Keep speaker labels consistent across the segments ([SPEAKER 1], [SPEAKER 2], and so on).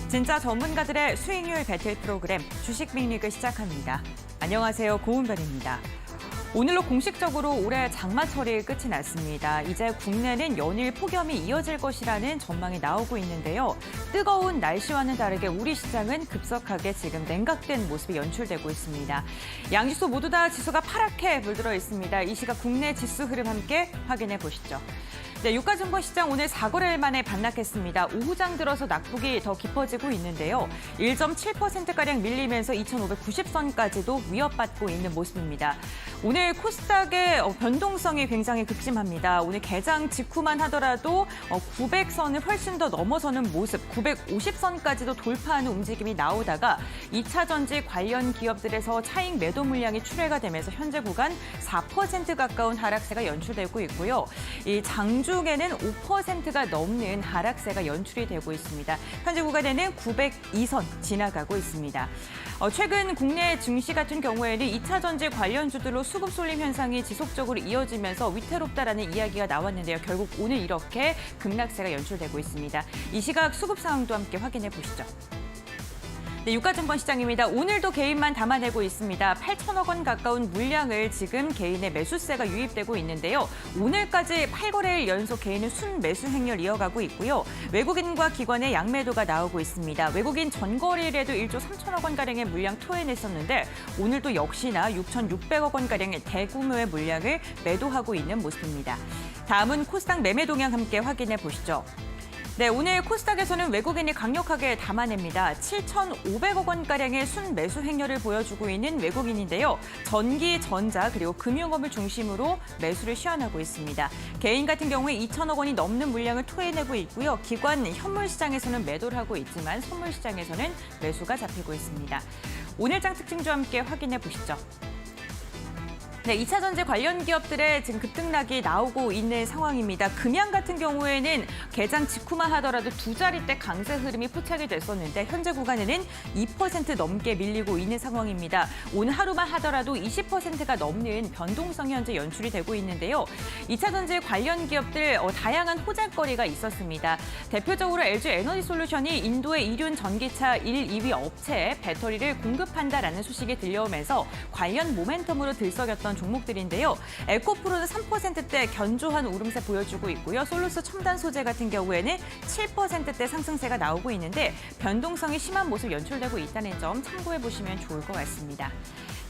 [SPEAKER 1] 진짜 전문가들의 수익률 배틀 프로그램 주식 빅리그 시작합니다. 안녕하세요. 고은별입니다. 오늘로 공식적으로 올해 장마철이 끝이 났습니다. 이제 국내는 연일 폭염이 이어질 것이라는 전망이 나오고 있는데요. 뜨거운 날씨와는 다르게 우리 시장은 급속하게 지금 냉각된 모습이 연출되고 있습니다. 양지수 모두 다 지수가 파랗게 물들어 있습니다. 이 시각 국내 지수 흐름 함께 확인해 보시죠. 네, 유가증권 시장 오늘 4거래일 만에 반락했습니다. 오후장 들어서 낙폭이 더 깊어지고 있는데요. 1.7%가량 밀리면서 2,590선까지도 위협받고 있는 모습입니다. 오늘 코스닥의 변동성이 굉장히 극심합니다. 오늘 개장 직후만 하더라도 900선을 훨씬 더 넘어서는 모습, 950선까지도 돌파하는 움직임이 나오다가 2차 전지 관련 기업들에서 차익 매도 물량이 출회가 되면서 현재 구간 4% 가까운 하락세가 연출되고 있고요. 이 장중에는 5%가 넘는 하락세가 연출이 되고 있습니다. 현재 구간에는 902선 지나가고 있습니다. 최근 국내 증시 같은 경우에는 2차 전지 관련주들로 수급 쏠림 현상이 지속적으로 이어지면서 위태롭다라는 이야기가 나왔는데요. 결국 오늘 이렇게 급락세가 연출되고 있습니다. 이 시각 수급 상황도 함께 확인해 보시죠. 네, 유가증권 시장입니다. 오늘도 개인만 담아내고 있습니다. 8천억 원 가까운 물량을 지금 개인의 매수세가 유입되고 있는데요. 오늘까지 8거래일 연속 개인은 순매수 행렬 이어가고 있고요. 외국인과 기관의 양매도가 나오고 있습니다. 외국인 전거래일에도 1조 3천억 원가량의 물량 토해냈었는데 오늘도 역시나 6,600억 원가량의 대규모의 물량을 매도하고 있는 모습입니다. 다음은 코스닥 매매 동향 함께 확인해 보시죠. 네, 오늘 코스닥에서는 외국인이 강력하게 담아냅니다. 7,500억 원가량의 순매수 행렬을 보여주고 있는 외국인인데요. 전기, 전자, 그리고 금융업을 중심으로 매수를 시현하고 있습니다. 개인 같은 경우에 2천억 원이 넘는 물량을 토해내고 있고요. 기관, 현물 시장에서는 매도를 하고 있지만 선물 시장에서는 매수가 잡히고 있습니다. 오늘장 특징도 함께 확인해 보시죠. 네, 2차 전지 관련 기업들의 지금 급등락이 나오고 있는 상황입니다. 금양 같은 경우에는 개장 직후만 하더라도 두 자릿대 강세 흐름이 포착이 됐었는데 현재 구간에는 2% 넘게 밀리고 있는 상황입니다. 오늘 하루만 하더라도 20%가 넘는 변동성이 현재 연출이 되고 있는데요. 2차 전지 관련 기업들 다양한 호재거리가 있었습니다. 대표적으로 LG 에너지솔루션이 인도의 이륜 전기차 1, 2위 업체에 배터리를 공급한다라는 소식이 들려오면서 관련 모멘텀으로 들썩였던 종목들인데요. 에코프로는 3%대 견조한 오름세 보여주고 있고요. 솔루스 첨단 소재 같은 경우에는 7%대 상승세가 나오고 있는데 변동성이 심한 모습 연출되고 있다는 점 참고해 보시면 좋을 것 같습니다.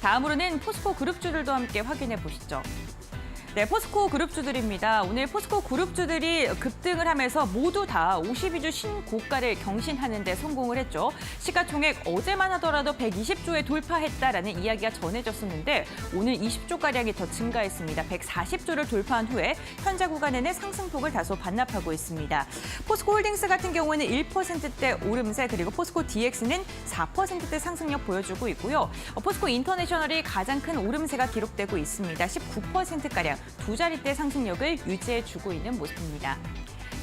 [SPEAKER 1] 다음으로는 포스코 그룹주들도 함께 확인해 보시죠. 네, 포스코 그룹주들입니다. 오늘 포스코 그룹주들이 급등을 하면서 모두 다 52주 신고가를 경신하는 데 성공을 했죠. 시가총액 어제만 하더라도 120조에 돌파했다라는 이야기가 전해졌었는데 오늘 20조가량이 더 증가했습니다. 140조를 돌파한 후에 현재 구간에는 상승폭을 다소 반납하고 있습니다. 포스코 홀딩스 같은 경우에는 1%대 오름세 그리고 포스코 DX는 4%대 상승력 보여주고 있고요. 포스코 인터내셔널이 가장 큰 오름세가 기록되고 있습니다. 19%가량. 두 자릿대 상승력을 유지해주고 있는 모습입니다.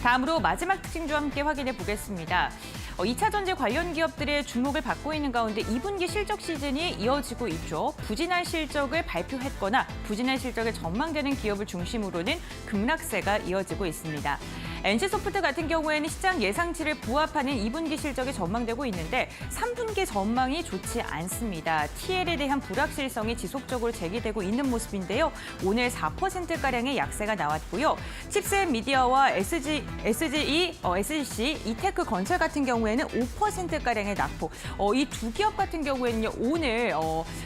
[SPEAKER 1] 다음으로 마지막 특징도 함께 확인해 보겠습니다. 2차 전지 관련 기업들의 주목을 받고 있는 가운데 2분기 실적 시즌이 이어지고 있죠. 부진할 실적을 발표했거나 부진할 실적에 전망되는 기업을 중심으로는 급락세가 이어지고 있습니다. NC소프트 같은 경우에는 시장 예상치를 부합하는 2분기 실적이 전망되고 있는데 3분기 전망이 좋지 않습니다. TL에 대한 불확실성이 지속적으로 제기되고 있는 모습인데요. 오늘 4%가량의 약세가 나왔고요. 칩셋미디어와 SGE, SGC, 이테크 건설 같은 경우에는 5%가량의 낙폭. 이 두 기업 같은 경우에는요. 오늘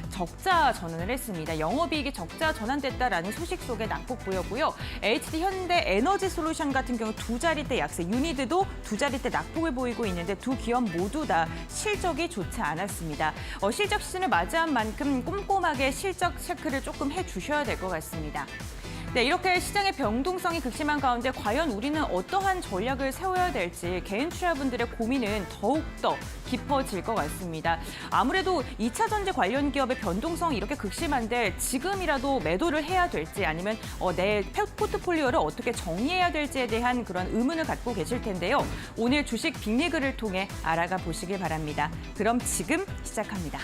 [SPEAKER 1] 적자 전환을 했습니다. 영업이익이 적자 전환됐다라는 소식 속에 낙폭 보였고요. HD 현대 에너지 솔루션 같은 경우 두 자릿대 약세, 유니드도 두 자릿대 낙폭을 보이고 있는데 두 기업 모두 다 실적이 좋지 않았습니다. 실적 시즌을 맞이한 만큼 꼼꼼하게 실적 체크를 조금 해주셔야 될 것 같습니다. 네, 이렇게 시장의 변동성이 극심한 가운데 과연 우리는 어떠한 전략을 세워야 될지 개인 투자분들의 고민은 더욱더 깊어질 것 같습니다. 아무래도 2차 전지 관련 기업의 변동성이 이렇게 극심한데 지금이라도 매도를 해야 될지 아니면 내 포트폴리오를 어떻게 정리해야 될지에 대한 그런 의문을 갖고 계실 텐데요. 오늘 주식 빅리그를 통해 알아가 보시길 바랍니다. 그럼 지금 시작합니다.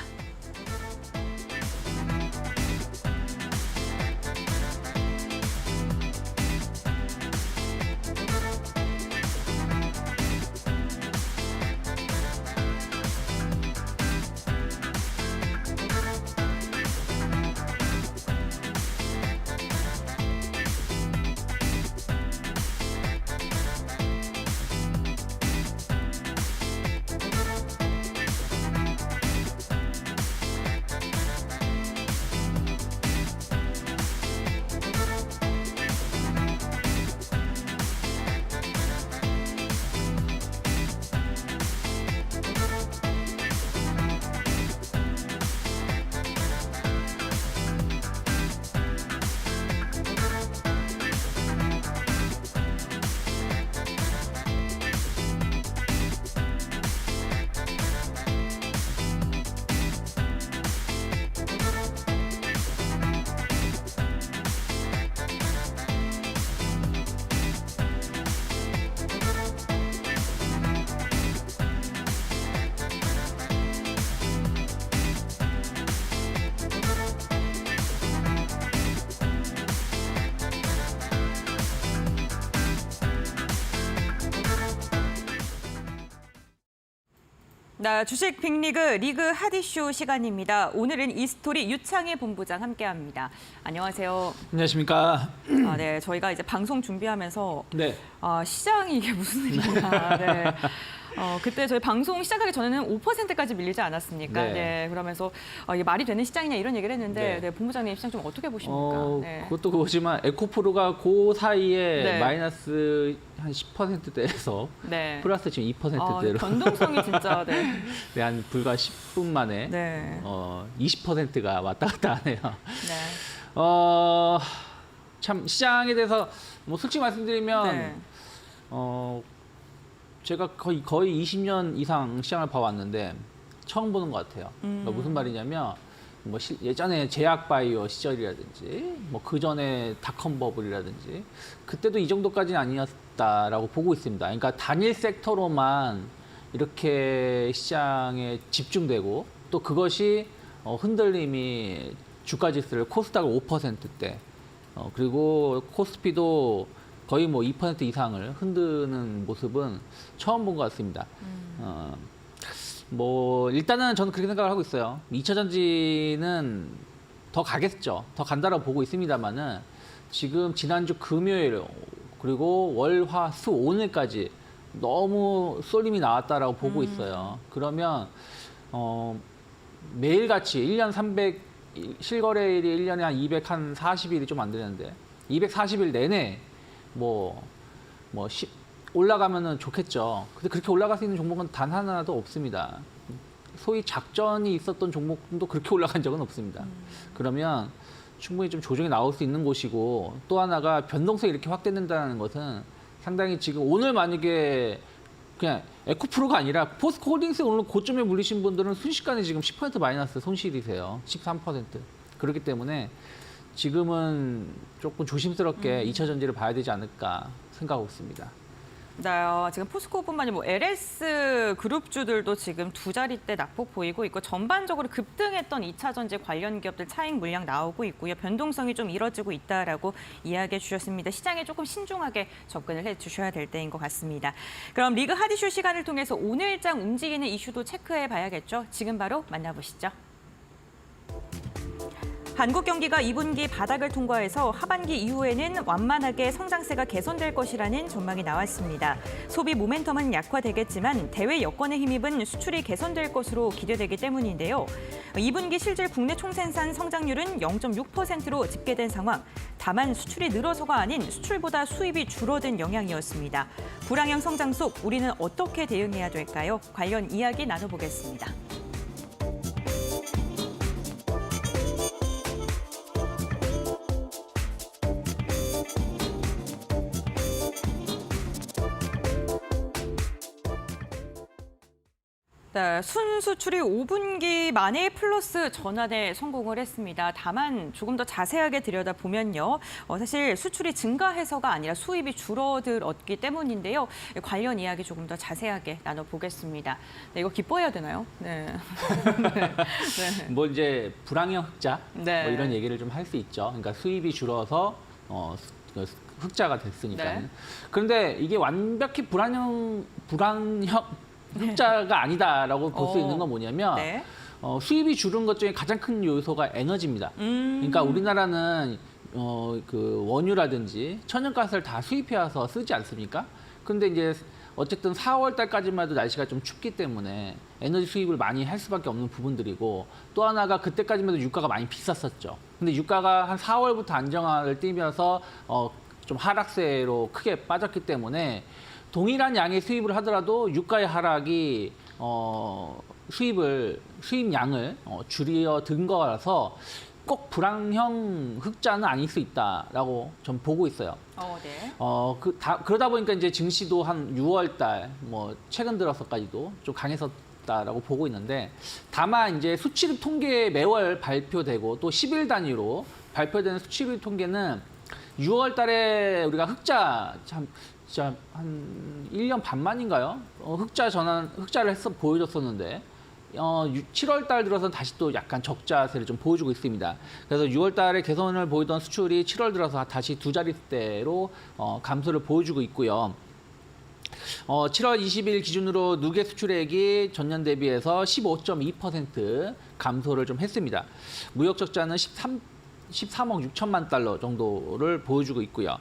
[SPEAKER 1] 네, 주식 빅리그 리그 핫이슈 시간입니다. 오늘은 이스토리 유창희 본부장 함께합니다. 안녕하세요.
[SPEAKER 2] 안녕하십니까.
[SPEAKER 1] 네, 저희가 이제 방송 준비하면서
[SPEAKER 2] 네.
[SPEAKER 1] 시장이 이게 무슨 일이냐. 네. 그때 저희 방송 시작하기 전에는 5%까지 밀리지 않았습니까?
[SPEAKER 2] 네.
[SPEAKER 1] 네, 그러면서 이게 말이 되는 시장이냐 이런 얘기를 했는데
[SPEAKER 2] 네.
[SPEAKER 1] 네, 본부장님 시장 좀 어떻게 보십니까? 네.
[SPEAKER 2] 그것도 그거지만 에코프로가 그 사이에
[SPEAKER 1] 네.
[SPEAKER 2] 마이너스 한 10%대에서
[SPEAKER 1] 네.
[SPEAKER 2] 플러스 지금 2%대로
[SPEAKER 1] 변동성이 진짜 네.
[SPEAKER 2] 네, 한 불과 10분 만에
[SPEAKER 1] 네.
[SPEAKER 2] 20%가 왔다 갔다 하네요.
[SPEAKER 1] 네.
[SPEAKER 2] 참 시장에 대해서 뭐 솔직히 말씀드리면
[SPEAKER 1] 네.
[SPEAKER 2] 제가 거의 20년 이상 시장을 봐왔는데 처음 보는 것 같아요. 그러니까 무슨 말이냐면 뭐 예전에 제약바이오 시절이라든지 뭐 그 전에 닷컴 버블이라든지 그때도 이 정도까지는 아니었다라고 보고 있습니다. 그러니까 단일 섹터로만 이렇게 시장에 집중되고 또 그것이 흔들림이 주가 지수를 코스닥을 5%대 그리고 코스피도 거의 뭐 2% 이상을 흔드는 모습은 처음 본 것 같습니다. 뭐 일단은 저는 그렇게 생각을 하고 있어요. 2차 전지는 더 가겠죠. 더 간다라고 보고 있습니다만은 지금 지난주 금요일 그리고 월, 화, 수 오늘까지 너무 쏠림이 나왔다라고 보고 있어요. 그러면 매일같이 1년 300 실거래일이 1년에 한 240일이 좀 안 되는데 240일 내내 올라가면은 좋겠죠. 근데 그렇게 올라갈 수 있는 종목은 단 하나도 없습니다. 소위 작전이 있었던 종목도 그렇게 올라간 적은 없습니다. 그러면 충분히 좀 조정이 나올 수 있는 곳이고 또 하나가 변동성이 이렇게 확대된다는 것은 상당히 지금 오늘 만약에 그냥 에코프로가 아니라 포스코홀딩스 오늘 고점에 물리신 분들은 순식간에 지금 10% 마이너스 손실이세요. 13%. 그렇기 때문에 지금은 조금 조심스럽게 2차 전지를 봐야 되지 않을까 생각하고 있습니다.
[SPEAKER 1] 네, 지금 포스코뿐만이 뭐 LS 그룹주들도 지금 두 자릿대 낙폭 보이고 있고 전반적으로 급등했던 2차 전지 관련 기업들 차익 물량 나오고 있고요. 변동성이 좀 이뤄지고 있다라고 이야기해 주셨습니다. 시장에 조금 신중하게 접근을 해 주셔야 될 때인 것 같습니다. 그럼 리그 핫이슈 시간을 통해서 오늘장 움직이는 이슈도 체크해 봐야겠죠. 지금 바로 만나보시죠. 한국 경기가 2분기 바닥을 통과해서 하반기 이후에는 완만하게 성장세가 개선될 것이라는 전망이 나왔습니다. 소비 모멘텀은 약화되겠지만 대외 여건에 힘입은 수출이 개선될 것으로 기대되기 때문인데요. 2분기 실질 국내 총생산 성장률은 0.6%로 집계된 상황. 다만 수출이 늘어서가 아닌 수출보다 수입이 줄어든 영향이었습니다. 불황형 성장 속 우리는 어떻게 대응해야 될까요? 관련 이야기 나눠보겠습니다. 네, 순수출이 5분기 만에 플러스 전환에 성공을 했습니다. 다만 조금 더 자세하게 들여다보면요. 사실 수출이 증가해서가 아니라 수입이 줄어들었기 때문인데요. 관련 이야기 조금 더 자세하게 나눠보겠습니다. 네, 이거 기뻐해야 되나요? 네. 네.
[SPEAKER 2] 뭐 이제 불황형 흑자
[SPEAKER 1] 네.
[SPEAKER 2] 뭐 이런 얘기를 좀 할 수 있죠. 그러니까 수입이 줄어서 흑자가 됐으니까.
[SPEAKER 1] 네.
[SPEAKER 2] 그런데 이게 완벽히 불황형 흑자가 아니다라고 볼 수 있는 건 뭐냐면
[SPEAKER 1] 네.
[SPEAKER 2] 수입이 줄은 것 중에 가장 큰 요소가 에너지입니다. 그러니까 우리나라는 그 원유라든지 천연가스를 다 수입해 와서 쓰지 않습니까? 그런데 이제 어쨌든 4월 달까지만 해도 날씨가 좀 춥기 때문에 에너지 수입을 많이 할 수밖에 없는 부분들이고 또 하나가 그때까지만 해도 유가가 많이 비쌌었죠. 근데 유가가 한 4월부터 안정화를 띠면서 좀 하락세로 크게 빠졌기 때문에 동일한 양의 수입을 하더라도 유가의 하락이 수입량을 줄여든 거라서 꼭 불황형 흑자는 아닐 수 있다라고 전 보고 있어요.
[SPEAKER 1] 네.
[SPEAKER 2] 그러다 보니까 이제 증시도 한 6월 달, 뭐 최근 들어서까지도 좀 강했었다라고 보고 있는데 다만 이제 수출입 통계 매월 발표되고 또 10일 단위로 발표되는 수출입 통계는 6월 달에 우리가 흑자 진짜 한 1년 반 만인가요? 흑자를 보여줬었는데 7월 달 들어서 다시 또 약간 적자세를 좀 보여주고 있습니다. 그래서 6월 달에 개선을 보이던 수출이 7월 들어서 다시 두 자릿대로 감소를 보여주고 있고요. 7월 20일 기준으로 누계 수출액이 전년 대비해서 15.2% 감소를 좀 했습니다. 무역 적자는 13억 6천만 달러 정도를 보여주고 있고요.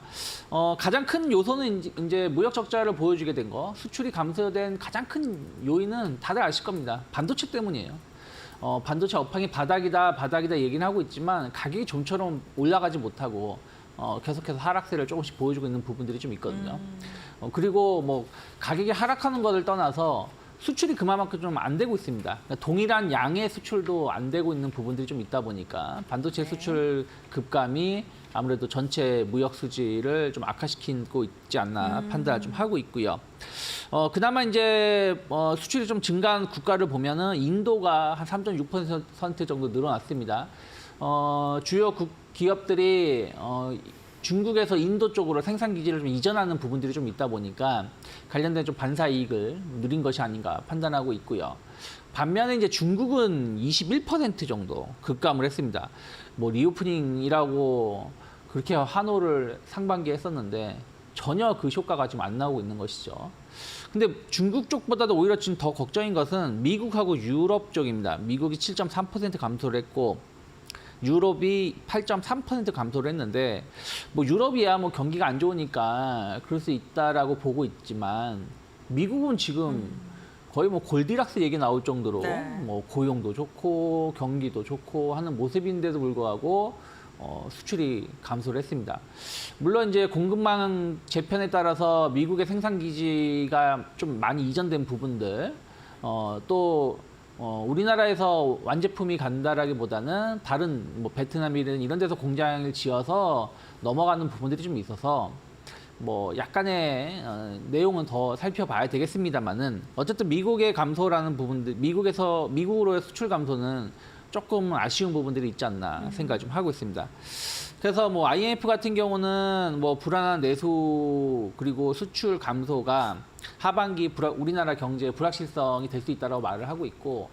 [SPEAKER 2] 가장 큰 요소는 이제 무역 적자를 보여주게 된 거, 수출이 감소된 가장 큰 요인은 다들 아실 겁니다. 반도체 때문이에요. 반도체 업황이 바닥이다 얘기는 하고 있지만 가격이 좀처럼 올라가지 못하고 계속해서 하락세를 조금씩 보여주고 있는 부분들이 좀 있거든요. 그리고 뭐 가격이 하락하는 것을 떠나서 수출이 그만큼 좀 안 되고 있습니다. 그러니까 동일한 양의 수출도 안 되고 있는 부분들이 좀 있다 보니까 반도체 수출 급감이 아무래도 전체 무역 수지를 좀 악화시키고 있지 않나 판단을 좀 하고 있고요. 그나마 이제 수출이 좀 증가한 국가를 보면은 인도가 한 3.6% 정도 늘어났습니다. 주요 기업들이 중국에서 인도 쪽으로 생산 기지를 좀 이전하는 부분들이 좀 있다 보니까 관련된 좀 반사 이익을 누린 것이 아닌가 판단하고 있고요. 반면에 이제 중국은 21% 정도 급감을 했습니다. 뭐 리오프닝이라고 그렇게 환호를 상반기에 했었는데 전혀 그 효과가 지금 안 나오고 있는 것이죠. 근데 중국 쪽보다도 오히려 지금 더 걱정인 것은 미국하고 유럽 쪽입니다. 미국이 7.3% 감소를 했고 유럽이 8.3% 감소를 했는데 뭐 유럽이야 뭐 경기가 안 좋으니까 그럴 수 있다라고 보고 있지만 미국은 지금 거의 뭐 골디락스 얘기 나올 정도로 뭐 고용도 좋고 경기도 좋고 하는 모습인데도 불구하고 수출이 감소를 했습니다. 물론 이제 공급망 재편에 따라서 미국의 생산 기지가 좀 많이 이전된 부분들 또 우리나라에서 완제품이 간다라기보다는 다른 뭐 베트남이든 이런 데서 공장을 지어서 넘어가는 부분들이 좀 있어서 뭐 약간의 내용은 더 살펴봐야 되겠습니다만은 어쨌든 미국의 감소라는 부분들, 미국으로의 수출 감소는 조금 아쉬운 부분들이 있지 않나 생각을 좀 하고 있습니다. 그래서 뭐 IMF 같은 경우는 뭐 불안한 내수 그리고 수출 감소가 하반기 우리나라 경제의 불확실성이 될 수 있다고 말을 하고 있고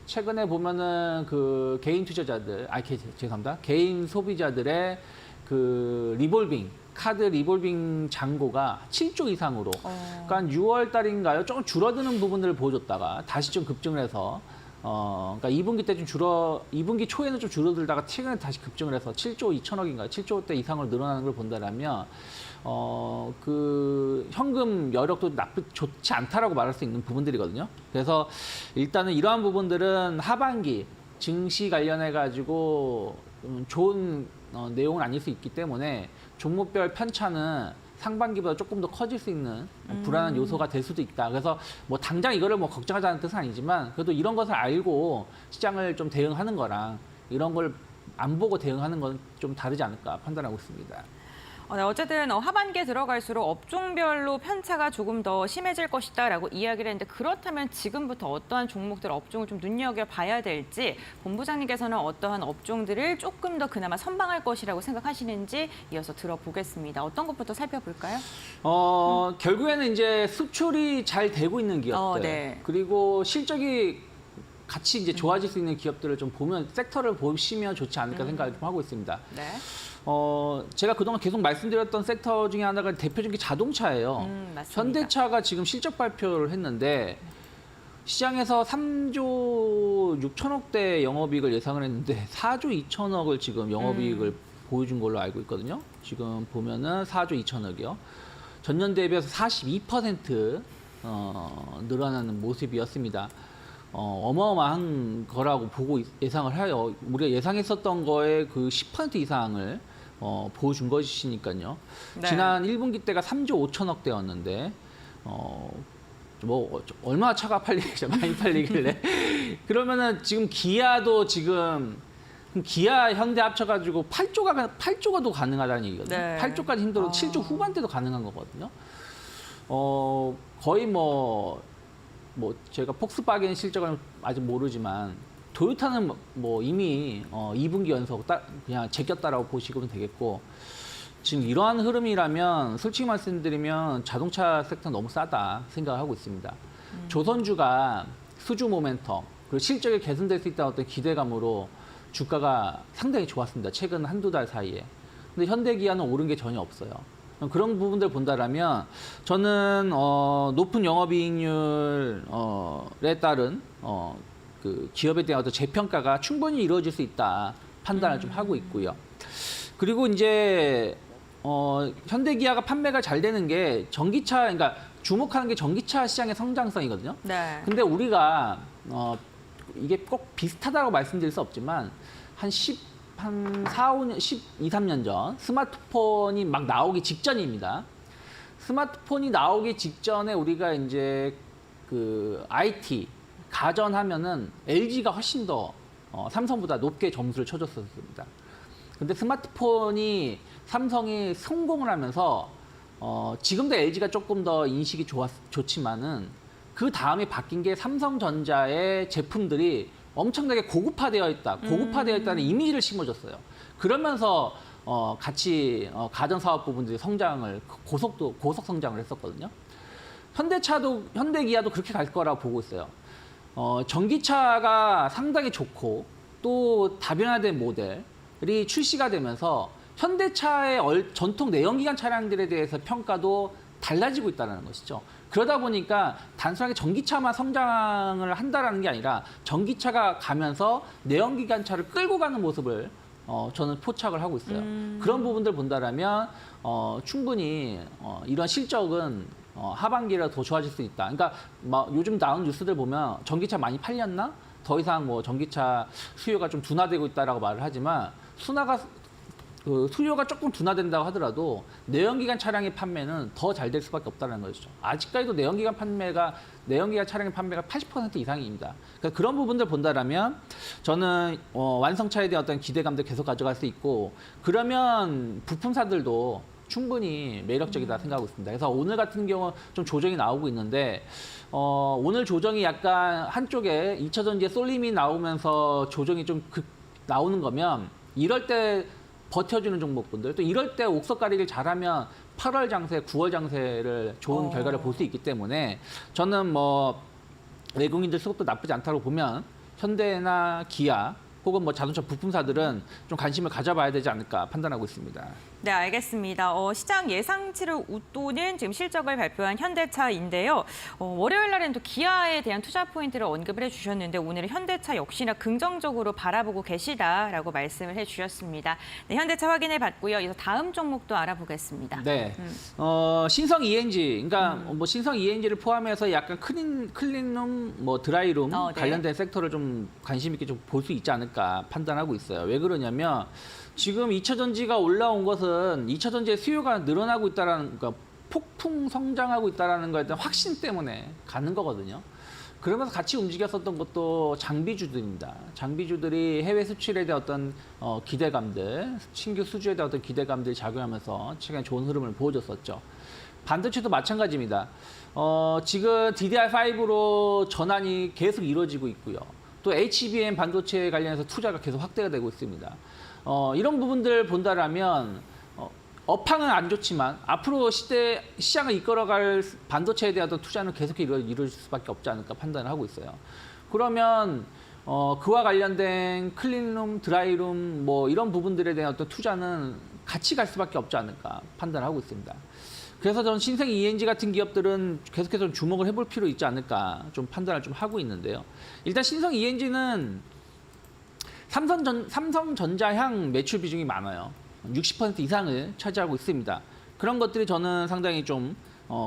[SPEAKER 2] 최근에 보면은 그 개인 투자자들, 죄송합니다. 개인 소비자들의 그 카드 리볼빙 잔고가 7조 이상으로 그러니까 6월 달인가요? 조금 줄어드는 부분들을 보여줬다가 다시 좀 급증을 해서 그러니까 2분기 때 좀 2분기 초에는 좀 줄어들다가 최근에 다시 급증을 해서 7조 2천억인가요? 7조대 이상으로 늘어나는 걸 본다라면 그 현금 여력도 좋지 않다라고 말할 수 있는 부분들이거든요. 그래서 일단은 이러한 부분들은 하반기 증시 관련해 가지고 좋은 내용은 아닐 수 있기 때문에 종목별 편차는 상반기보다 조금 더 커질 수 있는 불안한 요소가 될 수도 있다. 그래서 뭐 당장 이거를 뭐 걱정하자는 뜻은 아니지만 그래도 이런 것을 알고 시장을 좀 대응하는 거랑 이런 걸 안 보고 대응하는 건 좀 다르지 않을까 판단하고 있습니다.
[SPEAKER 1] 네, 어쨌든 하반기에 들어갈수록 업종별로 편차가 조금 더 심해질 것이다라고 이야기를 했는데 그렇다면 지금부터 어떠한 종목들, 업종을 좀 눈여겨봐야 될지 본부장님께서는 어떠한 업종들을 조금 더 그나마 선방할 것이라고 생각하시는지 이어서 들어보겠습니다. 어떤 것부터 살펴볼까요?
[SPEAKER 2] 결국에는 이제 수출이 잘 되고 있는 기업들
[SPEAKER 1] 네.
[SPEAKER 2] 그리고 실적이 같이 이제 좋아질 수 있는 기업들을 좀 보면 섹터를 보시면 좋지 않을까 생각을 좀 하고 있습니다.
[SPEAKER 1] 네.
[SPEAKER 2] 제가 그동안 계속 말씀드렸던 섹터 중에 하나가 대표적인 게 자동차예요.
[SPEAKER 1] 맞습니다.
[SPEAKER 2] 현대차가 지금 실적 발표를 했는데 시장에서 3조 6천억대 영업이익을 예상을 했는데 4조 2천억을 지금 영업이익을 보여준 걸로 알고 있거든요. 지금 보면은 4조 2천억이요. 전년 대비해서 42% 늘어나는 모습이었습니다. 어마어마한 거라고 보고 예상을 해요. 우리가 예상했었던 거에 그 10% 이상을 보여준 것이니까요.
[SPEAKER 1] 네.
[SPEAKER 2] 지난 1분기 때가 3조 5천억대였는데 뭐 얼마나 차가 많이 팔리길래 그러면은 지금 기아도 지금 기아 현대 합쳐가지고 8조가 더 가능하다는 얘기거든요.
[SPEAKER 1] 네.
[SPEAKER 2] 8조까지 힘들어도 7조 후반대도 가능한 거거든요. 거의 뭐 제가 폭스바겐 실적은 아직 모르지만 도요타는 뭐 이미 2분기 연속 그냥 제꼈다라고 보시면 되겠고 지금 이러한 흐름이라면 솔직히 말씀드리면 자동차 섹터 너무 싸다 생각하고 있습니다. 조선주가 수주 모멘텀 그리고 실적이 개선될 수 있다는 어떤 기대감으로 주가가 상당히 좋았습니다. 최근 한두 달 사이에. 근데 현대기아는 오른 게 전혀 없어요. 그런 부분들 본다라면 저는 높은 영업이익률에 따른 그 기업에 대한 어떤 재평가가 충분히 이루어질 수 있다 판단을 좀 하고 있고요. 그리고 이제 현대기아가 판매가 잘 되는 게 전기차, 그러니까 주목하는 게 전기차 시장의 성장성이거든요.
[SPEAKER 1] 네.
[SPEAKER 2] 근데 우리가 이게 꼭 비슷하다고 말씀드릴 수 없지만 한 4, 5년, 12, 3년 전 스마트폰이 막 나오기 직전입니다. 스마트폰이 나오기 직전에 우리가 이제 그 IT 가전하면은 LG가 훨씬 더 삼성보다 높게 점수를 쳐줬었습니다. 근데 스마트폰이 삼성이 성공을 하면서 지금도 LG가 조금 더 인식이 좋지만은 그 다음에 바뀐 게 삼성전자의 제품들이 엄청나게 고급화되어 있다는 이미지를 심어줬어요. 그러면서 같이 가전 사업 부분들이 성장을 고속 성장을 했었거든요. 현대기아도 그렇게 갈 거라고 보고 있어요. 전기차가 상당히 좋고 또 다변화된 모델이 출시가 되면서 현대차의 전통 내연기관 차량들에 대해서 평가도 달라지고 있다는 것이죠. 그러다 보니까 단순하게 전기차만 성장을 한다라는 게 아니라 전기차가 가면서 내연기관차를 끌고 가는 모습을 저는 포착을 하고 있어요. 그런 부분들 본다라면 충분히 이런 실적은 하반기라 더 좋아질 수 있다. 그러니까 막 요즘 나온 뉴스들 보면 전기차 많이 팔렸나? 더 이상 뭐 전기차 수요가 좀 둔화되고 있다라고 말을 하지만 수요가 조금 둔화된다고 하더라도 내연기관 차량의 판매는 더 잘 될 수밖에 없다는 것이죠. 아직까지도 내연기관 차량의 판매가 80% 이상입니다. 그러니까 그런 부분들 본다라면 저는 완성차에 대한 어떤 기대감들 계속 가져갈 수 있고 그러면 부품사들도 충분히 매력적이다 생각하고 있습니다. 그래서 오늘 같은 경우 좀 조정이 나오고 있는데 오늘 조정이 약간 한쪽에 2차전지에 쏠림이 나오면서 조정이 좀 나오는 거면 이럴 때 버텨주는 종목분들 또 이럴 때 옥석 가리기를 잘하면 8월 장세, 9월 장세를 좋은 결과를 볼 수 있기 때문에 저는 뭐 외국인들 수급도 나쁘지 않다고 보면 현대나 기아 혹은 뭐 자동차 부품사들은 좀 관심을 가져봐야 되지 않을까 판단하고 있습니다.
[SPEAKER 1] 네, 알겠습니다. 시장 예상치를 웃도는 지금 실적을 발표한 현대차인데요. 월요일 날에는 또 기아에 대한 투자 포인트를 언급을 해주셨는데 오늘은 현대차 역시나 긍정적으로 바라보고 계시다라고 말씀을 해주셨습니다. 네, 현대차 확인해 봤고요. 이어서 다음 종목도 알아보겠습니다.
[SPEAKER 2] 네, 신성 ENG, 그러니까 뭐 신성 ENG를 포함해서 약간 클린룸, 뭐 드라이룸
[SPEAKER 1] 네.
[SPEAKER 2] 관련된 섹터를 좀 관심 있게 좀 볼 수 있지 않을까 판단하고 있어요. 왜 그러냐면 지금 2차 전지가 올라온 것은 2차 전지의 수요가 늘어나고 있다라는, 그러니까 폭풍 성장하고 있다라는 거에 대한 확신 때문에 가는 거거든요. 그러면서 같이 움직였었던 것도 장비주들입니다. 장비주들이 해외 수출에 대한 어떤 기대감들, 신규 수주에 대한 어떤 기대감들이 작용하면서 최근에 좋은 흐름을 보여줬었죠. 반도체도 마찬가지입니다. 지금 DDR5로 전환이 계속 이루어지고 있고요. 또 HBM 반도체 관련해서 투자가 계속 확대가 되고 있습니다. 이런 부분들 본다라면 업황은 안 좋지만 앞으로 시장을 이끌어갈 반도체에 대한 투자는 계속 이루어질 수밖에 없지 않을까 판단을 하고 있어요. 그러면 그와 관련된 클린룸, 드라이룸 뭐 이런 부분들에 대한 어떤 투자는 같이 갈 수밖에 없지 않을까 판단을 하고 있습니다. 그래서 저는 신생 ENG 같은 기업들은 계속해서 좀 주목을 해볼 필요 있지 않을까 좀 판단을 좀 하고 있는데요. 일단 신성 ENG는 삼성전자향 매출 비중이 많아요. 60% 이상을 차지하고 있습니다. 그런 것들이 저는 상당히 좀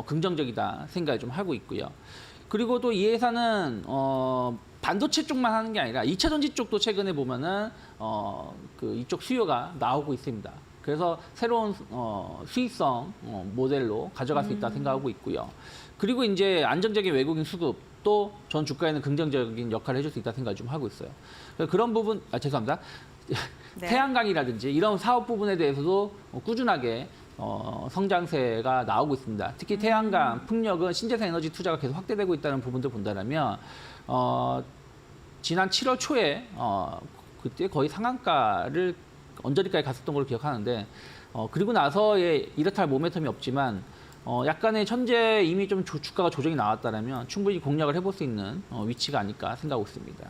[SPEAKER 2] 긍정적이다 생각을 좀 하고 있고요. 그리고 또 이 회사는 반도체 쪽만 하는 게 아니라 2차 전지 쪽도 최근에 보면은 이쪽 수요가 나오고 있습니다. 그래서 새로운 수익성 모델로 가져갈 수 있다 생각하고 있고요. 그리고 이제 안정적인 외국인 수급도 전 주가에는 긍정적인 역할을 해줄 수 있다 생각을 좀 하고 있어요. 그런 부분, 죄송합니다.
[SPEAKER 1] 네.
[SPEAKER 2] 태양광이라든지 이런 사업 부분에 대해서도 꾸준하게 성장세가 나오고 있습니다. 특히 태양광, 풍력은 신재생 에너지 투자가 계속 확대되고 있다는 부분들 본다면 지난 7월 초에 그때 거의 상한가를 언저리까지 갔었던 걸로 기억하는데 그리고 나서의 이렇다 할 모멘텀이 없지만 약간의 현재 이미 좀 주가가 조정이 나왔다면 충분히 공략을 해볼 수 있는 위치가 아닐까 생각하고 있습니다.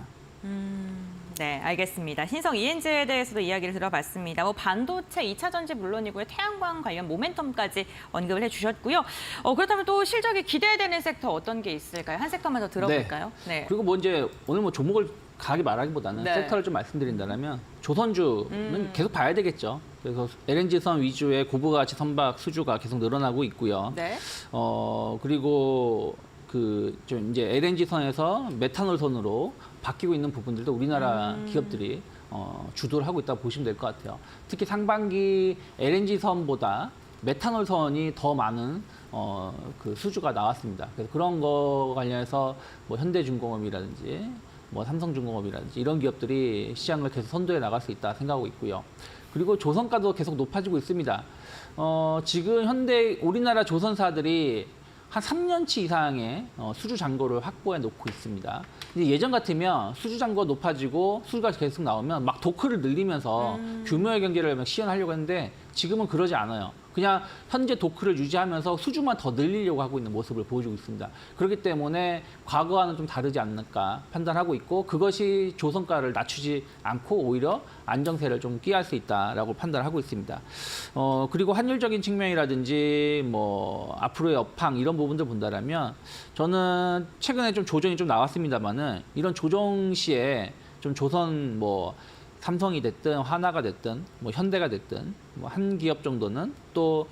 [SPEAKER 1] 네, 알겠습니다. 신성 ENG에 대해서도 이야기를 들어봤습니다. 뭐 반도체, 2차 전지 물론이고요. 태양광 관련 모멘텀까지 언급을 해주셨고요. 그렇다면 또 실적이 기대되는 섹터 어떤 게 있을까요? 한 섹터만 더 들어볼까요? 네.
[SPEAKER 2] 그리고 뭐 이제 오늘 뭐 종목을 강하게 말하기보다는
[SPEAKER 1] 네.
[SPEAKER 2] 섹터를 좀 말씀드린다면 조선주는 계속 봐야 되겠죠. 그래서 LNG선 위주의 고부가치 선박 수주가 계속 늘어나고 있고요.
[SPEAKER 1] 네.
[SPEAKER 2] 그리고 그 좀 이제 LNG선에서 메탄올선으로 바뀌고 있는 부분들도 우리나라 기업들이 주도를 하고 있다고 보시면 될 것 같아요. 특히 상반기 LNG선보다 메탄올선이 더 많은 그 수주가 나왔습니다. 그래서 그런 거 관련해서 뭐 현대중공업이라든지 뭐 삼성중공업이라든지 이런 기업들이 시장을 계속 선도해 나갈 수 있다 생각하고 있고요. 그리고 조선가도 계속 높아지고 있습니다. 지금 우리나라 조선사들이 한 3년치 이상의 수주 잔고를 확보해 놓고 있습니다. 근데 예전 같으면 수주 잔고가 높아지고 수주가 계속 나오면 막 도크를 늘리면서 규모의 경기를 시연하려고 했는데 지금은 그러지 않아요. 그냥 현재 도크를 유지하면서 수주만 더 늘리려고 하고 있는 모습을 보여주고 있습니다. 그렇기 때문에 과거와는 좀 다르지 않을까 판단하고 있고 그것이 조선가를 낮추지 않고 오히려 안정세를 좀 끼할 수 있다라고 판단하고 있습니다. 그리고 환율적인 측면이라든지 뭐 앞으로의 업황 이런 부분들 본다라면 저는 최근에 좀 조정이 좀 나왔습니다만은 이런 조정 시에 좀 조선 뭐 삼성이 됐든 하나가 됐든 뭐 현대가 됐든 뭐 한 기업 정도는 또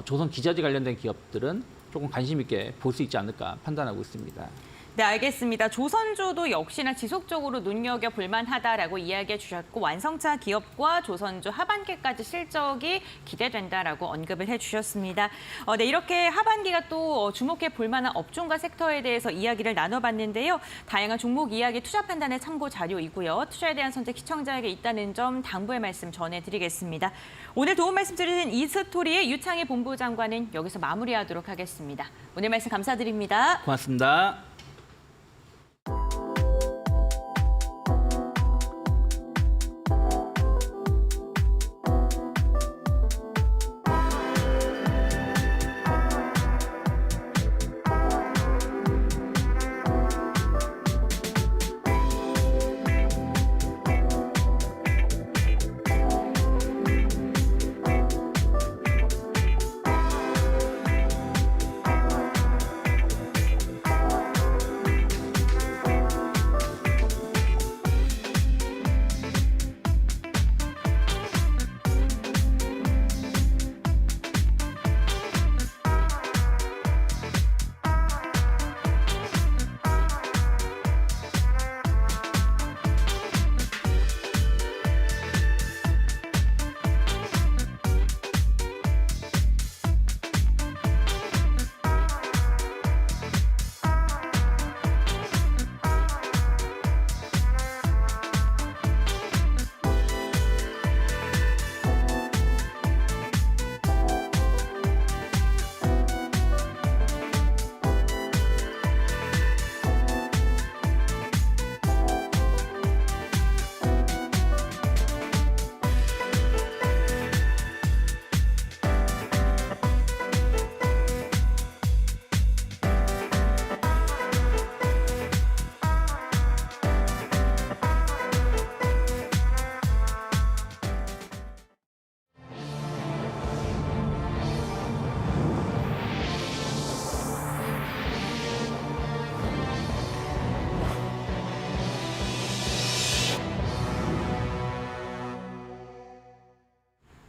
[SPEAKER 2] 조선 기자재 관련된 기업들은 조금 관심 있게 볼 수 있지 않을까 판단하고 있습니다.
[SPEAKER 1] 네, 알겠습니다. 조선주도 역시나 지속적으로 눈여겨볼 만하다라고 이야기해 주셨고 완성차 기업과 조선주 하반기까지 실적이 기대된다라고 언급을 해주셨습니다. 네, 이렇게 하반기가 또 주목해 볼 만한 업종과 섹터에 대해서 이야기를 나눠봤는데요. 다양한 종목 이야기 투자 판단의 참고 자료이고요. 투자에 대한 선택 시청자에게 있다는 점 당부의 말씀 전해드리겠습니다. 오늘 도움 말씀 드리는 이스토리의 유창희 본부장관은 여기서 마무리하도록 하겠습니다. 오늘 말씀 감사드립니다.
[SPEAKER 2] 고맙습니다.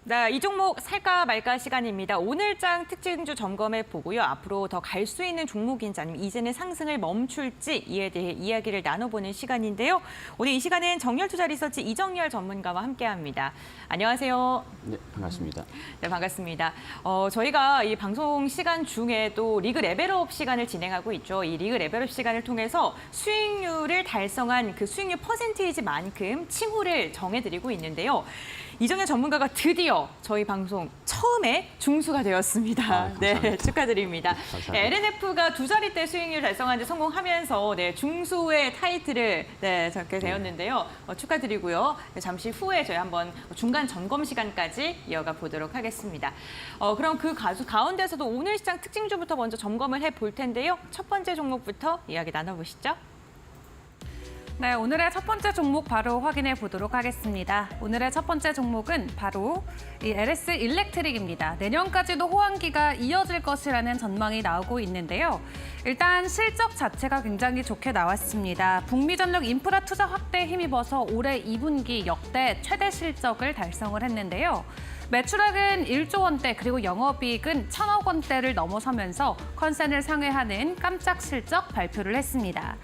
[SPEAKER 1] 네, 이 종목 살까 말까 시간입니다. 오늘장 특징주 점검해 보고요. 앞으로 더 갈 수 있는 종목인지 아니면 이제는 상승을 멈출지 이에 대해 이야기를 나눠보는 시간인데요. 오늘 이 시간은 정렬투자 리서치 이정열 전문가와 함께합니다. 안녕하세요.
[SPEAKER 3] 네, 반갑습니다.
[SPEAKER 1] 네, 반갑습니다. 저희가 이 방송 시간 중에도 리그 레벨업 시간을 진행하고 있죠. 이 리그 레벨업 시간을 통해서 수익률을 달성한 그 수익률 퍼센테이지만큼 칭호를 정해드리고 있는데요. 이정현 전문가가 드디어 저희 방송 처음에 중수가 되었습니다. 네, 축하드립니다.
[SPEAKER 3] 감사합니다.
[SPEAKER 1] 네, LNF가 두 자릿대 수익률 달성하는 데 성공하면서 네, 중수의 타이틀을 잡게 되었는데요. 축하드리고요. 네, 잠시 후에 저희 한번 중간 점검 시간까지 이어가 보도록 하겠습니다. 그럼 그 가운데서도 오늘 시장 특징주부터 먼저 점검을 해볼 텐데요. 첫 번째 종목부터 이야기 나눠보시죠.
[SPEAKER 3] 네, 오늘의 첫 번째 종목 바로 확인해 보도록 하겠습니다. 오늘의 첫 번째 종목은 바로 이 LS 일렉트릭입니다. 내년까지도 호황기가 이어질 것이라는 전망이 나오고 있는데요. 일단 실적 자체가 굉장히 좋게 나왔습니다. 북미전력 인프라 투자 확대에 힘입어서 올해 2분기 역대 최대 실적을 달성을 했는데요. 매출액은 1조 원대 그리고 영업이익은 1,000억 원대를 넘어서면서 컨센을 상회하는 깜짝 실적 발표를 했습니다.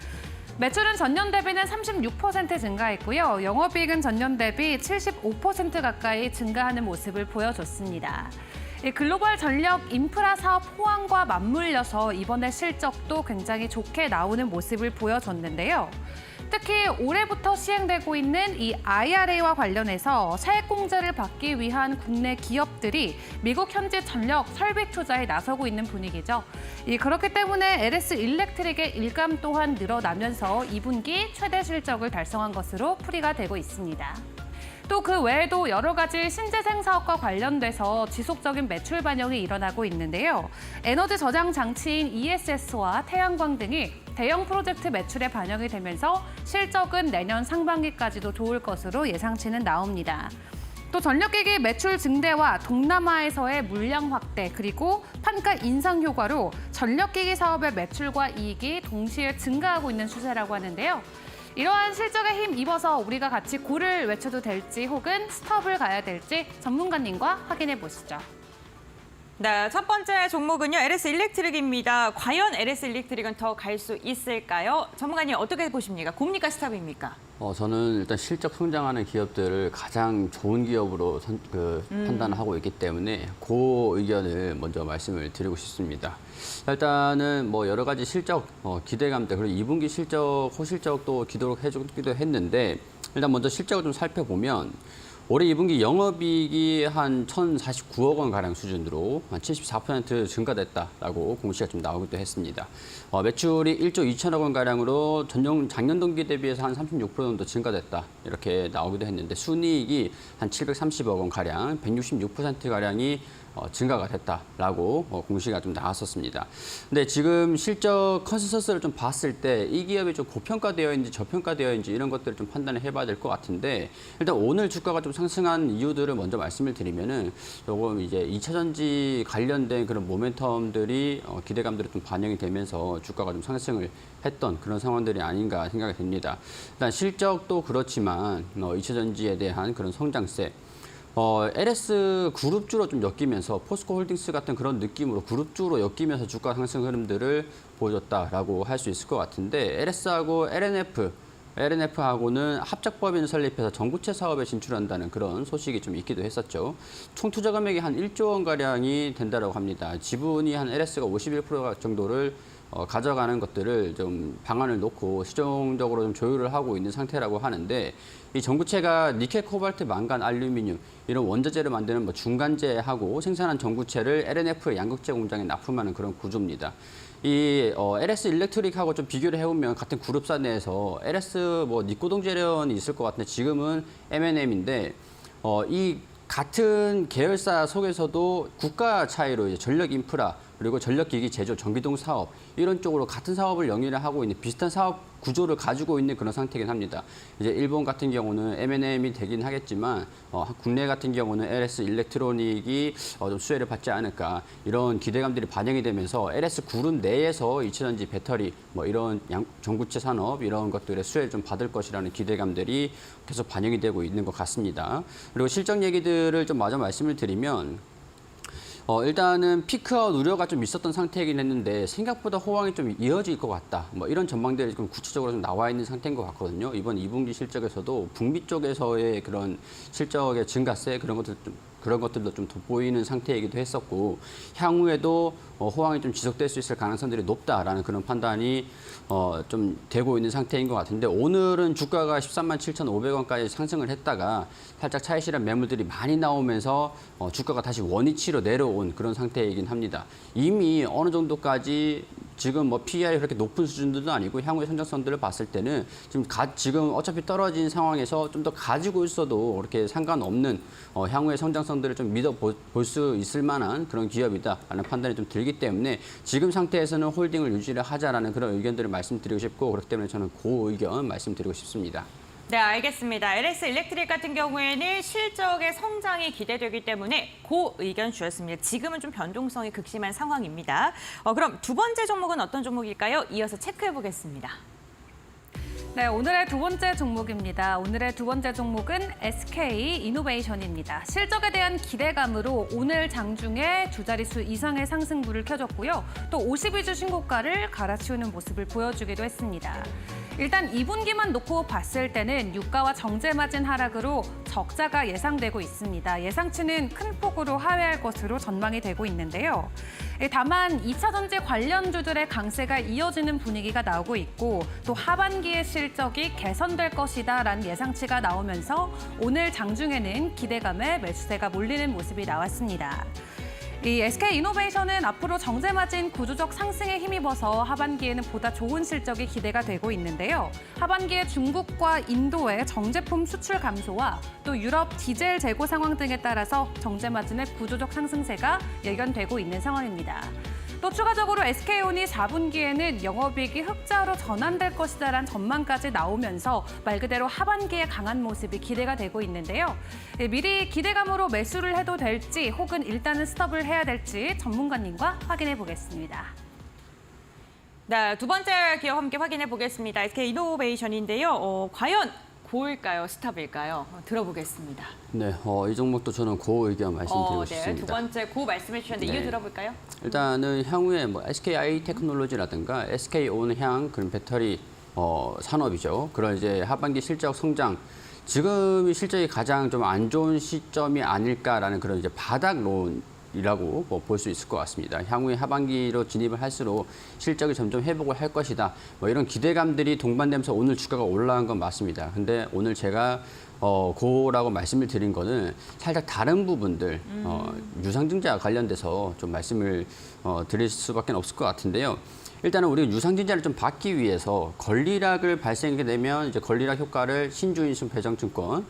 [SPEAKER 3] 매출은 전년 대비는 36% 증가했고요. 영업이익은 전년 대비 75% 가까이 증가하는 모습을 보여줬습니다. 글로벌 전력 인프라 사업 호황과 맞물려서 이번에 실적도 굉장히 좋게 나오는 모습을 보여줬는데요. 특히 올해부터 시행되고 있는 이 IRA와 관련해서 세액공제를 받기 위한 국내 기업들이 미국 현지 전력 설비 투자에 나서고 있는 분위기죠. 그렇기 때문에 LS 일렉트릭의 일감 또한 늘어나면서 2분기 최대 실적을 달성한 것으로 풀이가 되고 있습니다. 또 그 외에도 여러 가지 신재생 사업과 관련돼서 지속적인 매출 반영이 일어나고 있는데요. 에너지 저장 장치인 ESS와 태양광 등이 대형 프로젝트 매출에 반영이 되면서 실적은 내년 상반기까지도 좋을 것으로 예상치는 나옵니다. 또 전력기기 매출 증대와 동남아에서의 물량 확대 그리고 판가 인상 효과로 전력기기 사업의 매출과 이익이 동시에 증가하고 있는 추세라고 하는데요. 이러한 실적에 힘입어서 우리가 같이 고를 외쳐도 될지 혹은 스톱을 가야 될지 전문가님과 확인해 보시죠.
[SPEAKER 1] 네, 첫 번째 종목은요. LS 일렉트릭입니다. 과연 LS 일렉트릭은 더 갈 수 있을까요? 전문가님 어떻게 보십니까? 고입니까 스탑입니까?
[SPEAKER 4] 저는 일단 실적 성장하는 기업들을 가장 좋은 기업으로 판단하고 있기 때문에 그 의견을 먼저 말씀을 드리고 싶습니다. 일단은 뭐 여러 가지 실적 기대감들 그리고 2분기 실적, 호실적도 기도록 해주기도 했는데 일단 먼저 실적을 좀 살펴보면 올해 2분기 영업이익이 한 1,049억 원 가량 수준으로 한 74% 증가됐다라고 공시가 좀 나오기도 했습니다. 매출이 1조 2천억 원 가량으로 작년 동기 대비해서 한 36% 정도 증가됐다 이렇게 나오기도 했는데 순이익이 한 730억 원 가량, 166% 가량이 증가가 됐다라고 공시가 좀 나왔었습니다. 근데 지금 실적 컨센서스를 좀 봤을 때 이 기업이 좀 고평가되어 있는지 저평가되어 있는지 이런 것들을 좀 판단을 해봐야 될 것 같은데 일단 오늘 주가가 좀 상승한 이유들을 먼저 말씀을 드리면은 조금 이제 2차 전지 관련된 그런 모멘텀들이 기대감들이 좀 반영이 되면서 주가가 좀 상승을 했던 그런 상황들이 아닌가 생각이 됩니다. 일단 실적도 그렇지만 2차 전지에 대한 그런 성장세 LS 그룹주로 좀 엮이면서 포스코 홀딩스 같은 그런 느낌으로 그룹주로 엮이면서 주가 상승 흐름들을 보여줬다라고 할 수 있을 것 같은데 LS하고 LNF하고는 합작법인 설립해서 전구체 사업에 진출한다는 그런 소식이 좀 있기도 했었죠. 총 투자 금액이 한 1조 원 가량이 된다라고 합니다. 지분이 한 LS가 51% 정도를 가져가는 것들을 좀 방안을 놓고 시종적으로 좀 조율을 하고 있는 상태라고 하는데 이 전구체가 니켈, 코발트, 망간, 알루미늄 이런 원자재를 만드는 뭐 중간재하고 생산한 전구체를 LNF의 양극재 공장에 납품하는 그런 구조입니다. 이 LS 일렉트릭하고 좀 비교를 해보면 같은 그룹사 내에서 LS 뭐 니코동 재련이 있을 것 같은데 지금은 M&M인데 이 같은 계열사 속에서도 국가 차이로 이제 전력 인프라 그리고 전력기기 제조, 전기동 사업 이런 쪽으로 같은 사업을 영위를 하고 있는 비슷한 사업 구조를 가지고 있는 그런 상태이긴 합니다. 이제 일본 같은 경우는 M&M이 되긴 하겠지만 국내 같은 경우는 LS 일렉트로닉이 좀 수혜를 받지 않을까 이런 기대감들이 반영이 되면서 LS 그룹 내에서 2차전지 배터리 뭐 이런 전구체 산업 이런 것들의 수혜를 좀 받을 것이라는 기대감들이 계속 반영이 되고 있는 것 같습니다. 그리고 실적 얘기들을 좀 마저 말씀을 드리면 일단은 피크아웃 우려가 좀 있었던 상태이긴 했는데 생각보다 호황이 좀 이어질 것 같다. 뭐 이런 전망들이 좀 구체적으로 좀 나와 있는 상태인 것 같거든요. 이번 2분기 실적에서도 북미 쪽에서의 그런 실적의 증가세 그런 것들도 좀 돋보이는 상태이기도 했었고 향후에도 호황이 좀 지속될 수 있을 가능성들이 높다라는 그런 판단이 좀 되고 있는 상태인 것 같은데 오늘은 주가가 13만 7,500원까지 상승을 했다가 살짝 차익실현 매물들이 많이 나오면서 주가가 다시 원위치로 내려온 그런 상태이긴 합니다. 이미 어느 정도까지 지금 뭐 PER이 그렇게 높은 수준들도 아니고 향후의 성장성들을 봤을 때는 지금 어차피 떨어진 상황에서 좀 더 가지고 있어도 그렇게 상관없는 향후의 성장성들을 좀 믿어 볼 수 있을 만한 그런 기업이다라는 판단이 좀 들기 때문에 지금 상태에서는 홀딩을 유지를 하자라는 그런 의견들을 말씀드리고 싶고 그렇기 때문에 저는 그 의견 말씀드리고 싶습니다.
[SPEAKER 1] 네, 알겠습니다. LS 일렉트릭 같은 경우에는 실적의 성장이 기대되기 때문에 그 의견 주셨습니다. 지금은 좀 변동성이 극심한 상황입니다. 그럼 두 번째 종목은 어떤 종목일까요? 이어서 체크해 보겠습니다.
[SPEAKER 3] 네, 오늘의 두 번째 종목입니다. 오늘의 두 번째 종목은 SK 이노베이션입니다. 실적에 대한 기대감으로 오늘 장중에 두 자릿수 이상의 상승불을 켜줬고요. 또 52주 신고가를 갈아치우는 모습을 보여주기도 했습니다. 일단 2분기만 놓고 봤을 때는 유가와 정제 마진 하락으로 적자가 예상되고 있습니다. 예상치는 큰 폭으로 하회할 것으로 전망이 되고 있는데요. 다만 2차 전지 관련주들의 강세가 이어지는 분위기가 나오고 있고 또 하반기의 실적이 개선될 것이다라는 예상치가 나오면서 오늘 장중에는 기대감에 매수세가 몰리는 모습이 나왔습니다. 이 SK 이노베이션은 앞으로 정제 마진 구조적 상승에 힘입어서 하반기에는 보다 좋은 실적이 기대가 되고 있는데요. 하반기에 중국과 인도의 정제품 수출 감소와 또 유럽 디젤 재고 상황 등에 따라서 정제 마진의 구조적 상승세가 예견되고 있는 상황입니다. 또 추가적으로 SK온이 4분기에는 영업이익이 흑자로 전환될 것이다라는 전망까지 나오면서 말 그대로 하반기에 강한 모습이 기대가 되고 있는데요. 미리 기대감으로 매수를 해도 될지 혹은 일단은 스톱을 해야 될지 전문가님과 확인해 보겠습니다.
[SPEAKER 1] 네, 두 번째 기업 함께 확인해 보겠습니다. SK 이노베이션인데요. 과연 고일까요? 스탑일까요? 들어보겠습니다.
[SPEAKER 4] 네, 이 종목도 저는 그 의견 말씀드리고
[SPEAKER 1] 네,
[SPEAKER 4] 싶습니다.
[SPEAKER 1] 두 번째 고 말씀해 주셨는데 이유 들어볼까요?
[SPEAKER 4] 일단은 향후에 뭐 SKI 테크놀로지라든가 SK온향 그런 배터리 산업이죠. 그런 이제 하반기 실적 성장 지금이 실적이 가장 좀 안 좋은 시점이 아닐까라는 그런 이제 바닥론이라고 볼 수 있을 것 같습니다. 향후에 하반기로 진입을 할수록 실적이 점점 회복을 할 것이다. 뭐 이런 기대감들이 동반되면서 오늘 주가가 올라간 건 맞습니다. 근데 오늘 제가 고라고 말씀을 드린 거는 살짝 다른 부분들 유상증자 관련돼서 좀 말씀을 드릴 수밖에 없을 것 같은데요. 일단은 우리가 유상증자를 좀 받기 위해서 권리락을 발생하게 되면 이제 권리락 효과를 신주인수 배정증권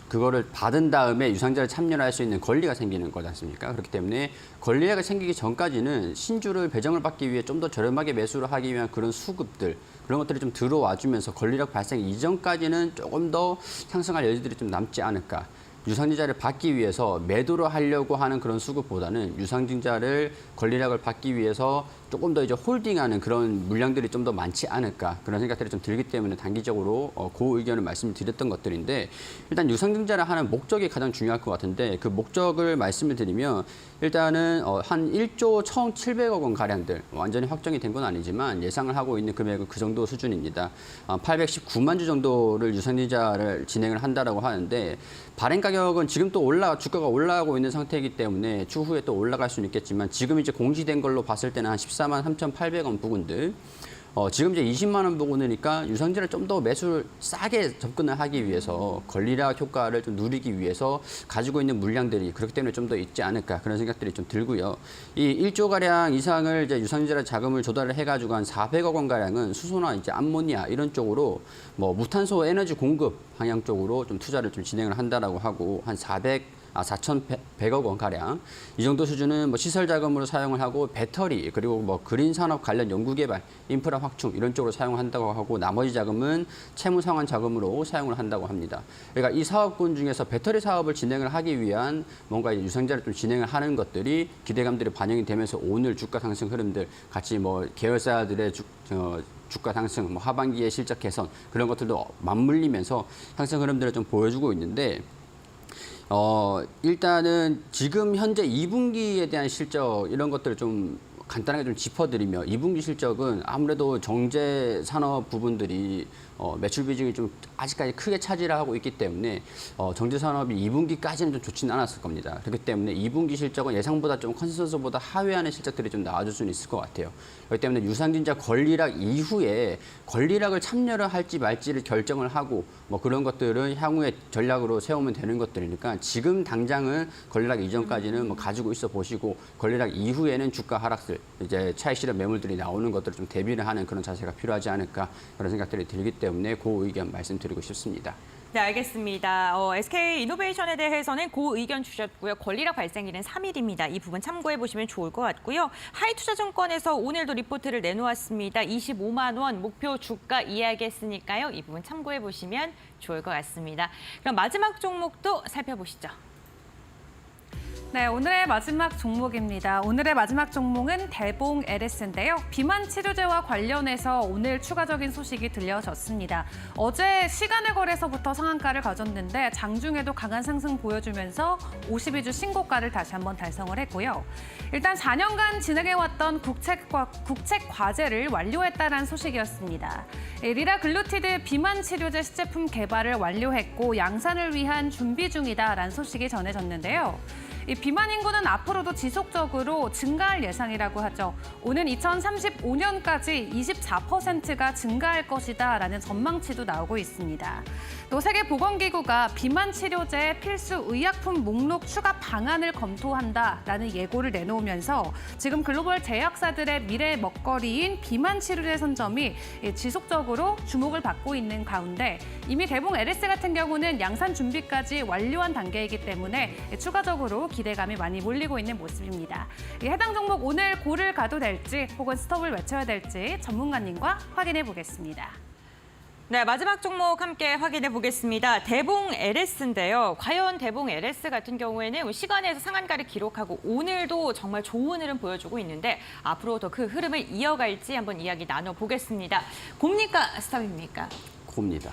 [SPEAKER 4] 그거를 받은 다음에 유상증자를 참여를 할 수 있는 권리가 생기는 거지 않습니까? 그렇기 때문에 권리락이 생기기 전까지는 신주를 배정을 받기 위해 좀 더 저렴하게 매수를 하기 위한 그런 수급들 그런 것들이 좀 들어와 주면서 권리락 발생 이전까지는 조금 더 상승할 여지들이 좀 남지 않을까. 유상증자를 받기 위해서 매도를 하려고 하는 그런 수급보다는 유상증자를 권리락을 받기 위해서 조금 더 이제 홀딩하는 그런 물량들이 좀 더 많지 않을까 그런 생각들이 좀 들기 때문에 단기적으로 그 의견을 말씀드렸던 것들인데 일단 유상증자를 하는 목적이 가장 중요할 것 같은데 그 목적을 말씀을 드리면 일단은 한 1조 1,700억 원 가량들 완전히 확정이 된 건 아니지만 예상을 하고 있는 금액은 그 정도 수준입니다. 819만 주 정도를 유상증자를 진행을 한다라고 하는데 발행 가격은 지금 또 주가가 올라가고 있는 상태이기 때문에 추후에 또 올라갈 수는 있겠지만 지금 이제 공시된 걸로 봤을 때는 한 14만 3,800원 부근들 지금 이제 20만 원 부근이니까 유상증자를 좀 더 매수를 싸게 접근을 하기 위해서 권리락 효과를 좀 누리기 위해서 가지고 있는 물량들이 그렇기 때문에 좀 더 있지 않을까 그런 생각들이 좀 들고요. 이 1조 가량 이상을 이제 유상증자 자금을 조달을 해가지고 한 400억 원 가량은 수소나 이제 암모니아 이런 쪽으로 뭐 무탄소 에너지 공급 방향 쪽으로 좀 투자를 좀 진행을 한다라고 하고 한 4,100억 원 가량 이 정도 수준은 뭐 시설 자금으로 사용을 하고 배터리 그리고 뭐 그린 산업 관련 연구 개발, 인프라 확충 이런 쪽으로 사용한다고 하고 나머지 자금은 채무 상환 자금으로 사용을 한다고 합니다. 그러니까 이 사업군 중에서 배터리 사업을 진행을 하기 위한 뭔가 유상증자를 좀 진행을 하는 것들이 기대감들이 반영이 되면서 오늘 주가 상승 흐름들 같이 뭐 계열사들의 주가 상승, 뭐 하반기의 실적 개선 그런 것들도 맞물리면서 상승 흐름들을 좀 보여주고 있는데. 일단은 지금 현재 2분기에 대한 실적 이런 것들을 좀 간단하게 좀 짚어드리며 2분기 실적은 아무래도 정제 산업 부분들이 매출 비중이 좀 아직까지 크게 차지를 하고 있기 때문에 정제 산업이 2분기까지는 좀 좋지는 않았을 겁니다. 그렇기 때문에 2분기 실적은 예상보다 좀 컨센서스보다 하회하는 실적들이 좀 나와줄 수는 있을 것 같아요. 그렇기 때문에 유상증자 권리락 이후에 권리락을 참여를 할지 말지를 결정을 하고 뭐 그런 것들은 향후에 전략으로 세우면 되는 것들이니까 지금 당장은 권리락 이전까지는 뭐 가지고 있어 보시고 권리락 이후에는 주가 하락세 이제 차익 실현 매물들이 나오는 것들을 좀 대비를 하는 그런 자세가 필요하지 않을까 그런 생각들이 들기 때문에 그 의견 말씀드리고 싶습니다.
[SPEAKER 1] 네, 알겠습니다. SK 이노베이션에 대해서는 그 의견 주셨고요. 권리락 발생일은 3일입니다. 이 부분 참고해 보시면 좋을 것 같고요. 하이투자증권에서 오늘도 리포트를 내놓았습니다. 25만 원 목표 주가 이야기했으니까요. 이 부분 참고해 보시면 좋을 것 같습니다. 그럼 마지막 종목도 살펴보시죠.
[SPEAKER 3] 네, 오늘의 마지막 종목입니다. 오늘의 마지막 종목은 대봉 LS인데요. 비만 치료제와 관련해서 오늘 추가적인 소식이 들려졌습니다. 어제 시간의 거래소부터 상한가를 가졌는데 장중에도 강한 상승 보여주면서 52주 신고가를 다시 한번 달성을 했고요. 일단 4년간 진행해왔던 국책 과제를 완료했다는 소식이었습니다. 리라글루티드 비만 치료제 시제품 개발을 완료했고 양산을 위한 준비 중이다라는 소식이 전해졌는데요. 이 비만 인구는 앞으로도 지속적으로 증가할 예상이라고 하죠. 오는 2035년까지 24%가 증가할 것이다라는 전망치도 나오고 있습니다. 또 세계보건기구가 비만 치료제 필수 의약품 목록 추가 방안을 검토한다라는 예고를 내놓으면서 지금 글로벌 제약사들의 미래 먹거리인 비만 치료제 선점이 지속적으로 주목을 받고 있는 가운데 이미 대봉 LS 같은 경우는 양산 준비까지 완료한 단계이기 때문에 추가적으로 기대감이 많이 몰리고 있는 모습입니다. 해당 종목 오늘 고를 가도 될지 혹은 스톱을 외쳐야 될지 전문가님과 확인해 보겠습니다.
[SPEAKER 1] 네, 마지막 종목 함께 확인해 보겠습니다. 대봉 LS인데요. 과연 대봉 LS 같은 경우에는 시간에서 상한가를 기록하고 오늘도 정말 좋은 흐름 보여주고 있는데 앞으로 더 그 흐름을 이어갈지 한번 이야기 나눠보겠습니다. 곰니까 스탑입니까?
[SPEAKER 4] 고입니다.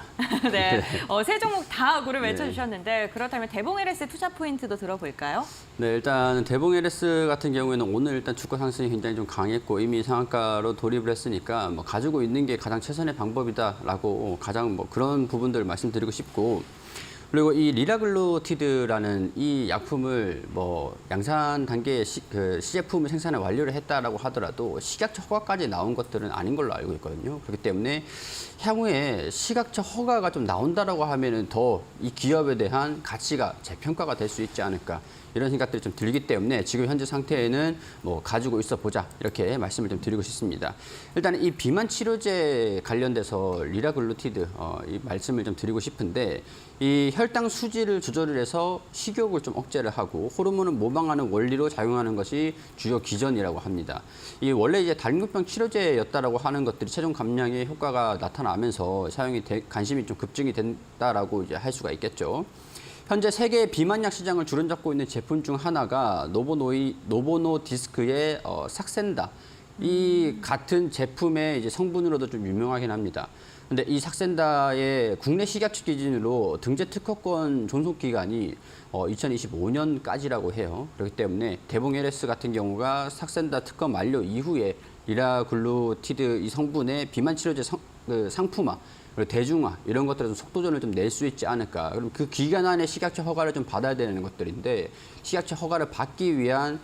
[SPEAKER 1] 네, 세 종목 다 고를 외쳐주셨는데 그렇다면 대봉 LS 투자 포인트도 들어볼까요?
[SPEAKER 4] 네, 일단 대봉 LS 같은 경우에는 오늘 일단 주가 상승이 굉장히 좀 강했고 이미 상한가로 돌입을 했으니까 뭐 가지고 있는 게 가장 최선의 방법이다라고 가장 뭐 그런 부분들을 말씀드리고 싶고 그리고 이 리라글루티드라는 이 약품을 뭐 양산 단계의 시제품을 생산을 완료를 했다라고 하더라도 식약처 허가까지 나온 것들은 아닌 걸로 알고 있거든요. 그렇기 때문에 향후에 식약처 허가가 좀 나온다라고 하면은 더 이 기업에 대한 가치가 재평가가 될 수 있지 않을까. 이런 생각들이 좀 들기 때문에 지금 현재 상태에는 뭐 가지고 있어 보자 이렇게 말씀을 좀 드리고 싶습니다. 일단 이 비만 치료제 관련돼서 리라글루티드 이 말씀을 좀 드리고 싶은데 이 혈당 수지를 조절을 해서 식욕을 좀 억제를 하고 호르몬을 모방하는 원리로 작용하는 것이 주요 기전이라고 합니다. 이 원래 이제 당뇨병 치료제였다라고 하는 것들이 체중 감량에 효과가 나타나면서 사용이 관심이 좀 급증이 된다라고 이제 할 수가 있겠죠. 현재 세계 비만약 시장을 주름잡고 있는 제품 중 하나가 노보노디스크의 삭센다. 이 같은 제품의 이제 성분으로도 좀 유명하긴 합니다. 근데 이 삭센다의 국내 식약처 기준으로 등재 특허권 존속 기간이 2025년까지라고 해요. 그렇기 때문에 대봉 LS 같은 경우가 삭센다 특허 만료 이후에 리라글루티드 이 성분의 비만 치료제 상품화 그리고 대중화 이런 것들에 좀 속도전을 좀 낼 수 있지 않을까. 그럼 그 기간 안에 식약처 허가를 좀 받아야 되는 것들인데 식약처 허가를 받기 위한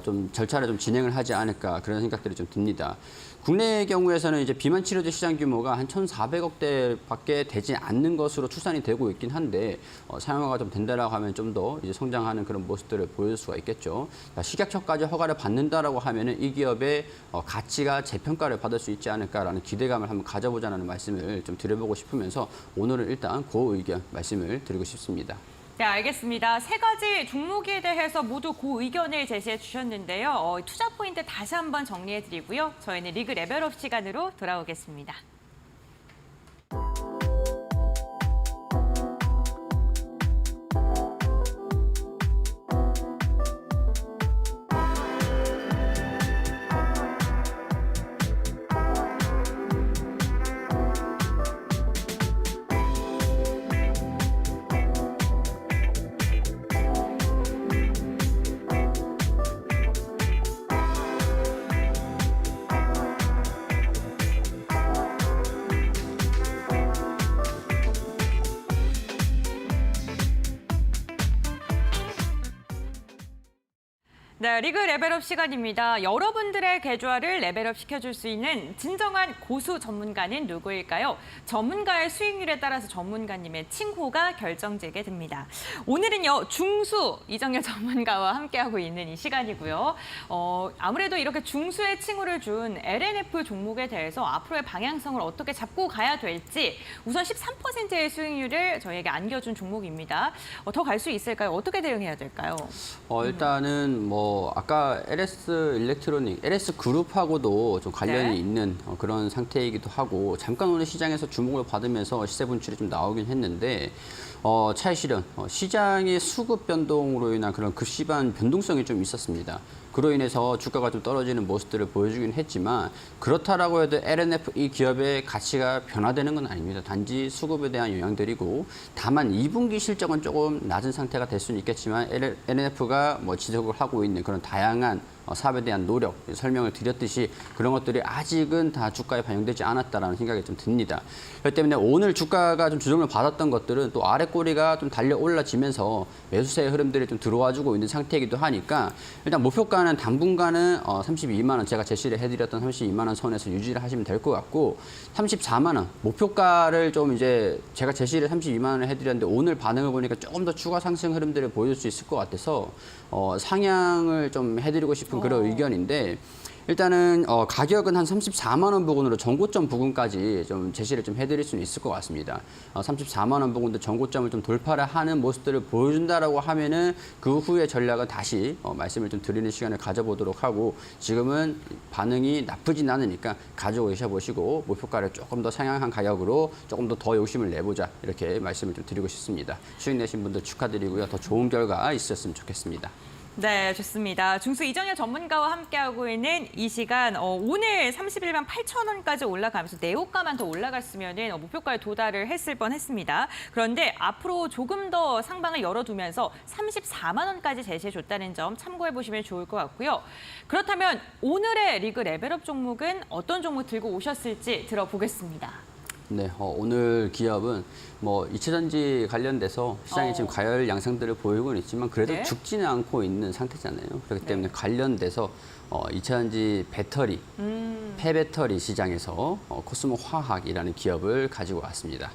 [SPEAKER 4] 좀 절차를 좀 진행을 하지 않을까 그런 생각들이 좀 듭니다. 국내의 경우에서는 이제 비만 치료제 시장 규모가 한 1,400억대밖에 되지 않는 것으로 추산이 되고 있긴 한데 사용화가 좀 된다라고 하면 좀 더 이제 성장하는 그런 모습들을 보여줄 수가 있겠죠. 식약처까지 허가를 받는다라고 하면은 이 기업의 가치가 재평가를 받을 수 있지 않을까라는 기대감을 한번 가져보자는 말씀을 좀 드려보고 싶으면서 오늘은 일단 그 의견 말씀을 드리고 싶습니다.
[SPEAKER 1] 네, 알겠습니다. 세 가지 종목에 대해서 모두 그 의견을 제시해 주셨는데요. 투자 포인트 다시 한번 정리해 드리고요. 저희는 리그 레벨업 시간으로 돌아오겠습니다. 네, 리그 레벨업 시간입니다. 여러분들의 계좌를 레벨업 시켜줄 수 있는 진정한 고수 전문가는 누구일까요? 전문가의 수익률에 따라서 전문가님의 칭호가 결정되게 됩니다. 오늘은요, 중수 이정열 전문가와 함께하고 있는 이 시간이고요. 아무래도 이렇게 중수의 칭호를 준 LNF 종목에 대해서 앞으로의 방향성을 어떻게 잡고 가야 될지 우선 13%의 수익률을 저희에게 안겨준 종목입니다. 더 갈 수 있을까요? 어떻게 대응해야 될까요?
[SPEAKER 4] 일단은 아까 LS 일렉트로닉, LS 그룹하고도 좀 관련이
[SPEAKER 1] 네.
[SPEAKER 4] 있는 그런 상태이기도 하고 잠깐 오늘 시장에서 주목을 받으면서 시세 분출이 좀 나오긴 했는데 차익 실현, 시장의 수급 변동으로 인한 그런 급시반 변동성이 좀 있었습니다. 그로 인해서 주가가 좀 떨어지는 모습들을 보여주긴 했지만 그렇다라고 해도 LNF 이 기업의 가치가 변화되는 건 아닙니다. 단지 수급에 대한 영향들이고 다만 2분기 실적은 조금 낮은 상태가 될 수는 있겠지만 LNF가 지속을 하고 있는 그런 다양한 사업에 대한 노력, 설명을 드렸듯이 그런 것들이 아직은 다 주가에 반영되지 않았다라는 생각이 좀 듭니다. 그렇기 때문에 오늘 주가가 좀 조정을 받았던 것들은 또 아래 꼬리가 좀 달려 올라지면서 매수세의 흐름들이 좀 들어와주고 있는 상태이기도 하니까 일단 목표가는 당분간은 32만 원, 제가 제시를 해드렸던 32만 원 선에서 유지를 하시면 될 것 같고 34만 원, 목표가를 좀 이제 제가 제시를 32만 원을 해드렸는데 오늘 반응을 보니까 조금 더 추가 상승 흐름들을 보여줄 수 있을 것 같아서 상향을 좀 해드리고 싶은 그런 의견인데 일단은 가격은 한 34만 원 부근으로 전고점 부근까지 좀 제시를 좀 해드릴 수는 있을 것 같습니다. 34만 원 부근도 전고점을 좀 돌파를 하는 모습들을 보여준다라고 하면은 그 후에 전략은 다시 말씀을 좀 드리는 시간을 가져보도록 하고 지금은 반응이 나쁘진 않으니까 가지고 계셔보시고 목표가를 조금 더 상향한 가격으로 조금 더 욕심을 내보자 이렇게 말씀을 좀 드리고 싶습니다. 수익 내신 분들 축하드리고요. 더 좋은 결과 있었으면 좋겠습니다.
[SPEAKER 1] 네, 좋습니다. 중수 이정열 전문가와 함께하고 있는 이 시간, 오늘 31만 8천 원까지 올라가면서 내호가만 더 올라갔으면 목표가에 도달을 했을 뻔했습니다. 그런데 앞으로 조금 더 상방을 열어두면서 34만 원까지 제시해줬다는 점 참고해보시면 좋을 것 같고요. 그렇다면 오늘의 리그 레벨업 종목은 어떤 종목 들고 오셨을지 들어보겠습니다.
[SPEAKER 4] 네, 오늘 기업은 이차전지 관련돼서 시장이 지금 과열 양상들을 보이고는 있지만 그래도
[SPEAKER 1] 네.
[SPEAKER 4] 죽지는 않고 있는 상태잖아요. 그렇기 때문에 관련돼서 이차전지 배터리, 폐배터리 시장에서 코스모 화학이라는 기업을 가지고 왔습니다.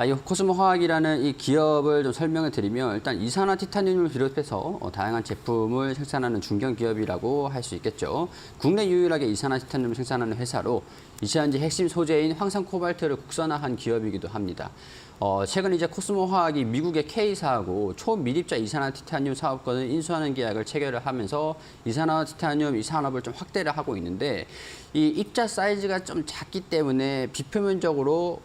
[SPEAKER 4] 이 코스모 화학이라는 이 기업을 좀 설명을 드리면 일단 이산화 티타늄을 비롯해서 다양한 제품을 생산하는 중견 기업이라고 할 수 있겠죠. 국내 유일하게 이산화 티타늄을 생산하는 회사로 이차전지 핵심 소재인 황산 코발트를 국산화한 기업이기도 합니다. 최근 이제 코스모 화학이 미국의 K사하고 초미립자 이산화 티타늄 사업권을 인수하는 계약을 체결을 하면서 이산화 티타늄 이 산업을 좀 확대를 하고 있는데 이 입자 사이즈가 좀 작기 때문에 비표면적으로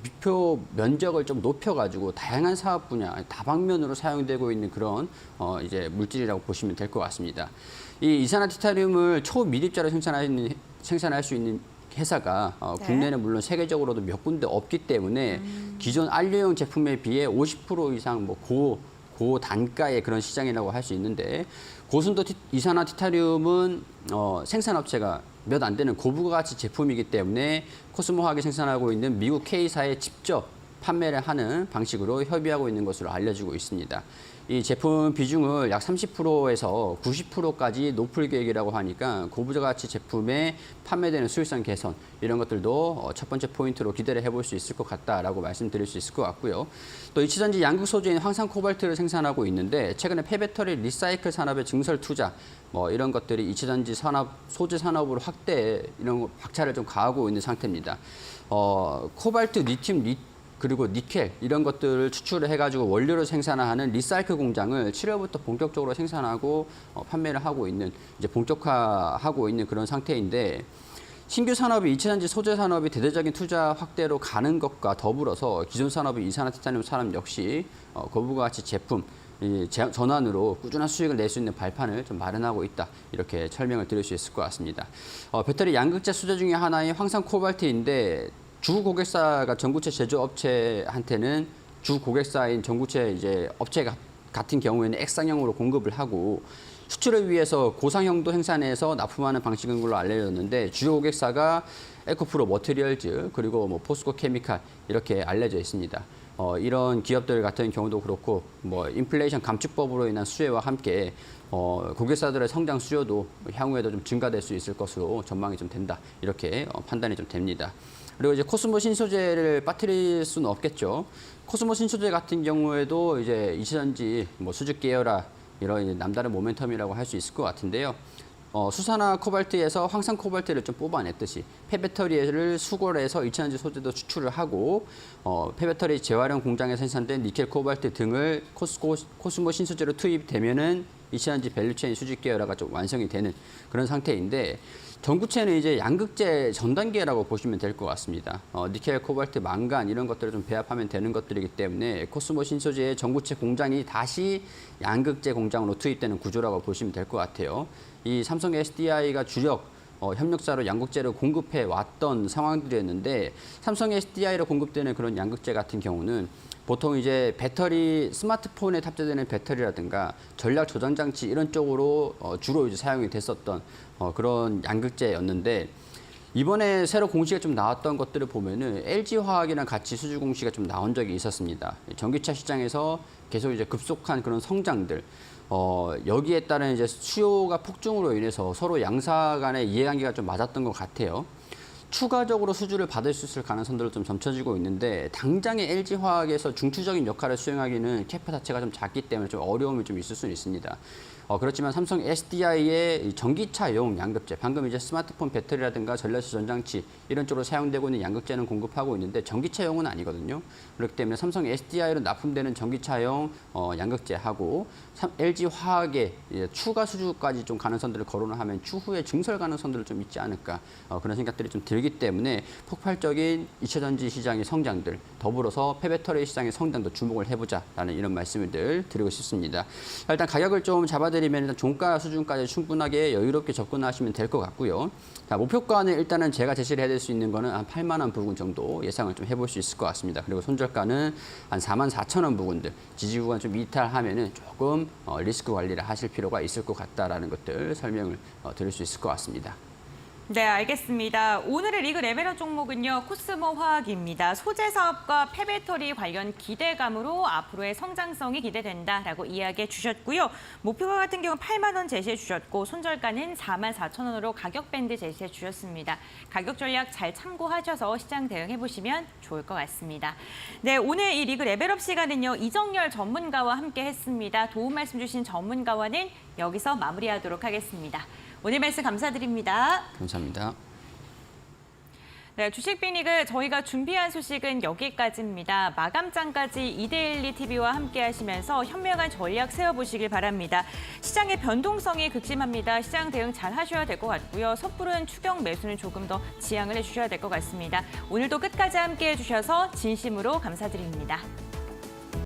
[SPEAKER 4] 비표 면적을 좀 높여가지고 다양한 사업 분야 다방면으로 사용되고 있는 그런 이제 물질이라고 보시면 될 것 같습니다. 이 이산화 티타늄을 초미립자로 생산할 수 있는 회사가 국내는 물론 세계적으로도 몇 군데 없기 때문에 기존 안료용 제품에 비해 50% 이상 고단가의 그런 시장이라고 할 수 있는데 고순도 이산화 티타늄은 생산업체가 몇 안 되는 고부가가치 제품이기 때문에 코스모 화학이 생산하고 있는 미국 K사에 직접 판매를 하는 방식으로 협의하고 있는 것으로 알려지고 있습니다. 이 제품 비중을 약 30%에서 90%까지 높일 계획이라고 하니까 고부가가치 제품에 판매되는 수익성 개선 이런 것들도 첫 번째 포인트로 기대를 해볼 수 있을 것 같다라고 말씀드릴 수 있을 것 같고요. 또 이차전지 양극 소재인 황산 코발트를 생산하고 있는데 최근에 폐배터리 리사이클 산업의 증설 투자 이런 것들이 이차전지 산업 소재 산업으로 확대 이런 박차를 좀 가하고 있는 상태입니다. 코발트, 리튬, 그리고 니켈 이런 것들을 추출을 해가지고 원료를 생산하는 리사이클 공장을 7월부터 본격적으로 생산하고 판매를 하고 있는 이제 본격화하고 있는 그런 상태인데 신규 산업이 이차전지 소재 산업이 대대적인 투자 확대로 가는 것과 더불어서 기존 산업의 이산화 티타늄 산업 역시 고부가가치 제품 전환으로 꾸준한 수익을 낼 수 있는 발판을 좀 마련하고 있다. 이렇게 설명을 드릴 수 있을 것 같습니다. 배터리 양극재 소재 중에 하나인 황산 코발트인데 주 고객사가 전구체 제조업체한테는 주 고객사인 전구체 이제 업체 같은 경우에는 액상형으로 공급을 하고 수출을 위해서 고상형도 생산해서 납품하는 방식인 걸로 알려졌는데 주요 고객사가 에코프로 머티리얼즈 그리고 포스코 케미칼 이렇게 알려져 있습니다. 이런 기업들 같은 경우도 그렇고 뭐 인플레이션 감축법으로 인한 수혜와 함께 고객사들의 성장 수요도 향후에도 좀 증가될 수 있을 것으로 전망이 좀 된다. 이렇게 판단이 좀 됩니다. 그리고 이제 코스모 신소재를 빠뜨릴 수는 없겠죠. 코스모 신소재 같은 경우에도 이제 이시전지, 뭐 수직 계열화 이런 남다른 모멘텀이라고 할 수 있을 것 같은데요. 수산화 코발트에서 황산 코발트를 좀 뽑아냈듯이 폐배터리를 수골해서 이천전지 소재도 추출을 하고 폐배터리 재활용 공장에 생산된 니켈 코발트 등을 코스모 신소재로 투입되면은 이천전지 밸류체인 수직 계열화가 좀 완성이 되는 그런 상태인데 전구체는 이제 양극재 전 단계라고 보시면 될 것 같습니다. 니켈, 코발트, 망간 이런 것들을 좀 배합하면 되는 것들이기 때문에 코스모 신소재의 전구체 공장이 다시 양극재 공장으로 투입되는 구조라고 보시면 될 것 같아요. 이 삼성 SDI가 주력 협력사로 양극재를 공급해 왔던 상황들이었는데 삼성 SDI로 공급되는 그런 양극재 같은 경우는 보통 이제 배터리, 스마트폰에 탑재되는 배터리라든가 전략 저장 장치 이런 쪽으로 주로 이제 사용이 됐었던 그런 양극재였는데 이번에 새로 공시가 좀 나왔던 것들을 보면은 LG화학이랑 같이 수주 공시가 좀 나온 적이 있었습니다. 전기차 시장에서 계속 이제 급속한 그런 성장들. 여기에 따른 이제 수요가 폭증으로 인해서 서로 양사 간의 이해관계가 좀 맞았던 것 같아요. 추가적으로 수주를 받을 수 있을 가능성들도 좀 점쳐지고 있는데 당장의 LG화학에서 중추적인 역할을 수행하기는 캐파 자체가 좀 작기 때문에 좀 어려움이 좀 있을 수는 있습니다. 그렇지만 삼성 SDI의 전기차용 양극재, 방금 이제 스마트폰 배터리라든가 전략시 전장치 이런 쪽으로 사용되고 있는 양극재는 공급하고 있는데 전기차용은 아니거든요. 그렇기 때문에 삼성 SDI로 납품되는 전기차용 양극재하고 LG화학의 추가 수주까지 좀 가능성들을 거론을 하면 추후에 증설 가능성들을 좀 있지 않을까 그런 생각들이 좀 들기 때문에 폭발적인 이차전지 시장의 성장들 더불어서 폐배터리 시장의 성장도 주목을 해보자라는 이런 말씀을 드리고 싶습니다. 일단 가격을 좀 잡아드리면 일단 종가 수준까지 충분하게 여유롭게 접근하시면 될 것 같고요. 자, 목표가는 일단은 제가 제시를 해드릴 수 있는 거는 한 8만 원 부근 정도 예상을 좀 해볼 수 있을 것 같습니다. 그리고 손절가는 한 4만 4천 원 부근들 지지 구간 좀 이탈하면은 조금 리스크 관리를 하실 필요가 있을 것 같다라는 것들 설명을 드릴 수 있을 것 같습니다.
[SPEAKER 1] 네, 알겠습니다. 오늘의 리그 레벨업 종목은요, 코스모 화학입니다. 소재 사업과 폐배터리 관련 기대감으로 앞으로의 성장성이 기대된다라고 이야기해 주셨고요. 목표가 같은 경우 8만 원 제시해 주셨고 손절가는 4만 4천 원으로 가격 밴드 제시해 주셨습니다. 가격 전략 잘 참고하셔서 시장 대응해 보시면 좋을 것 같습니다. 네, 오늘 이 리그 레벨업 시간은요, 이정열 전문가와 함께 했습니다. 도움 말씀 주신 전문가와는 여기서 마무리하도록 하겠습니다. 오늘 말씀 감사드립니다.
[SPEAKER 4] 감사합니다.
[SPEAKER 1] 네, 주식빅리그 저희가 준비한 소식은 여기까지입니다. 마감장까지 이데일리 TV와 함께 하시면서 현명한 전략 세워보시길 바랍니다. 시장의 변동성이 극심합니다. 시장 대응 잘 하셔야 될 것 같고요. 섣부른 추격 매수는 조금 더 지양을 해주셔야 될 것 같습니다. 오늘도 끝까지 함께 해주셔서 진심으로 감사드립니다.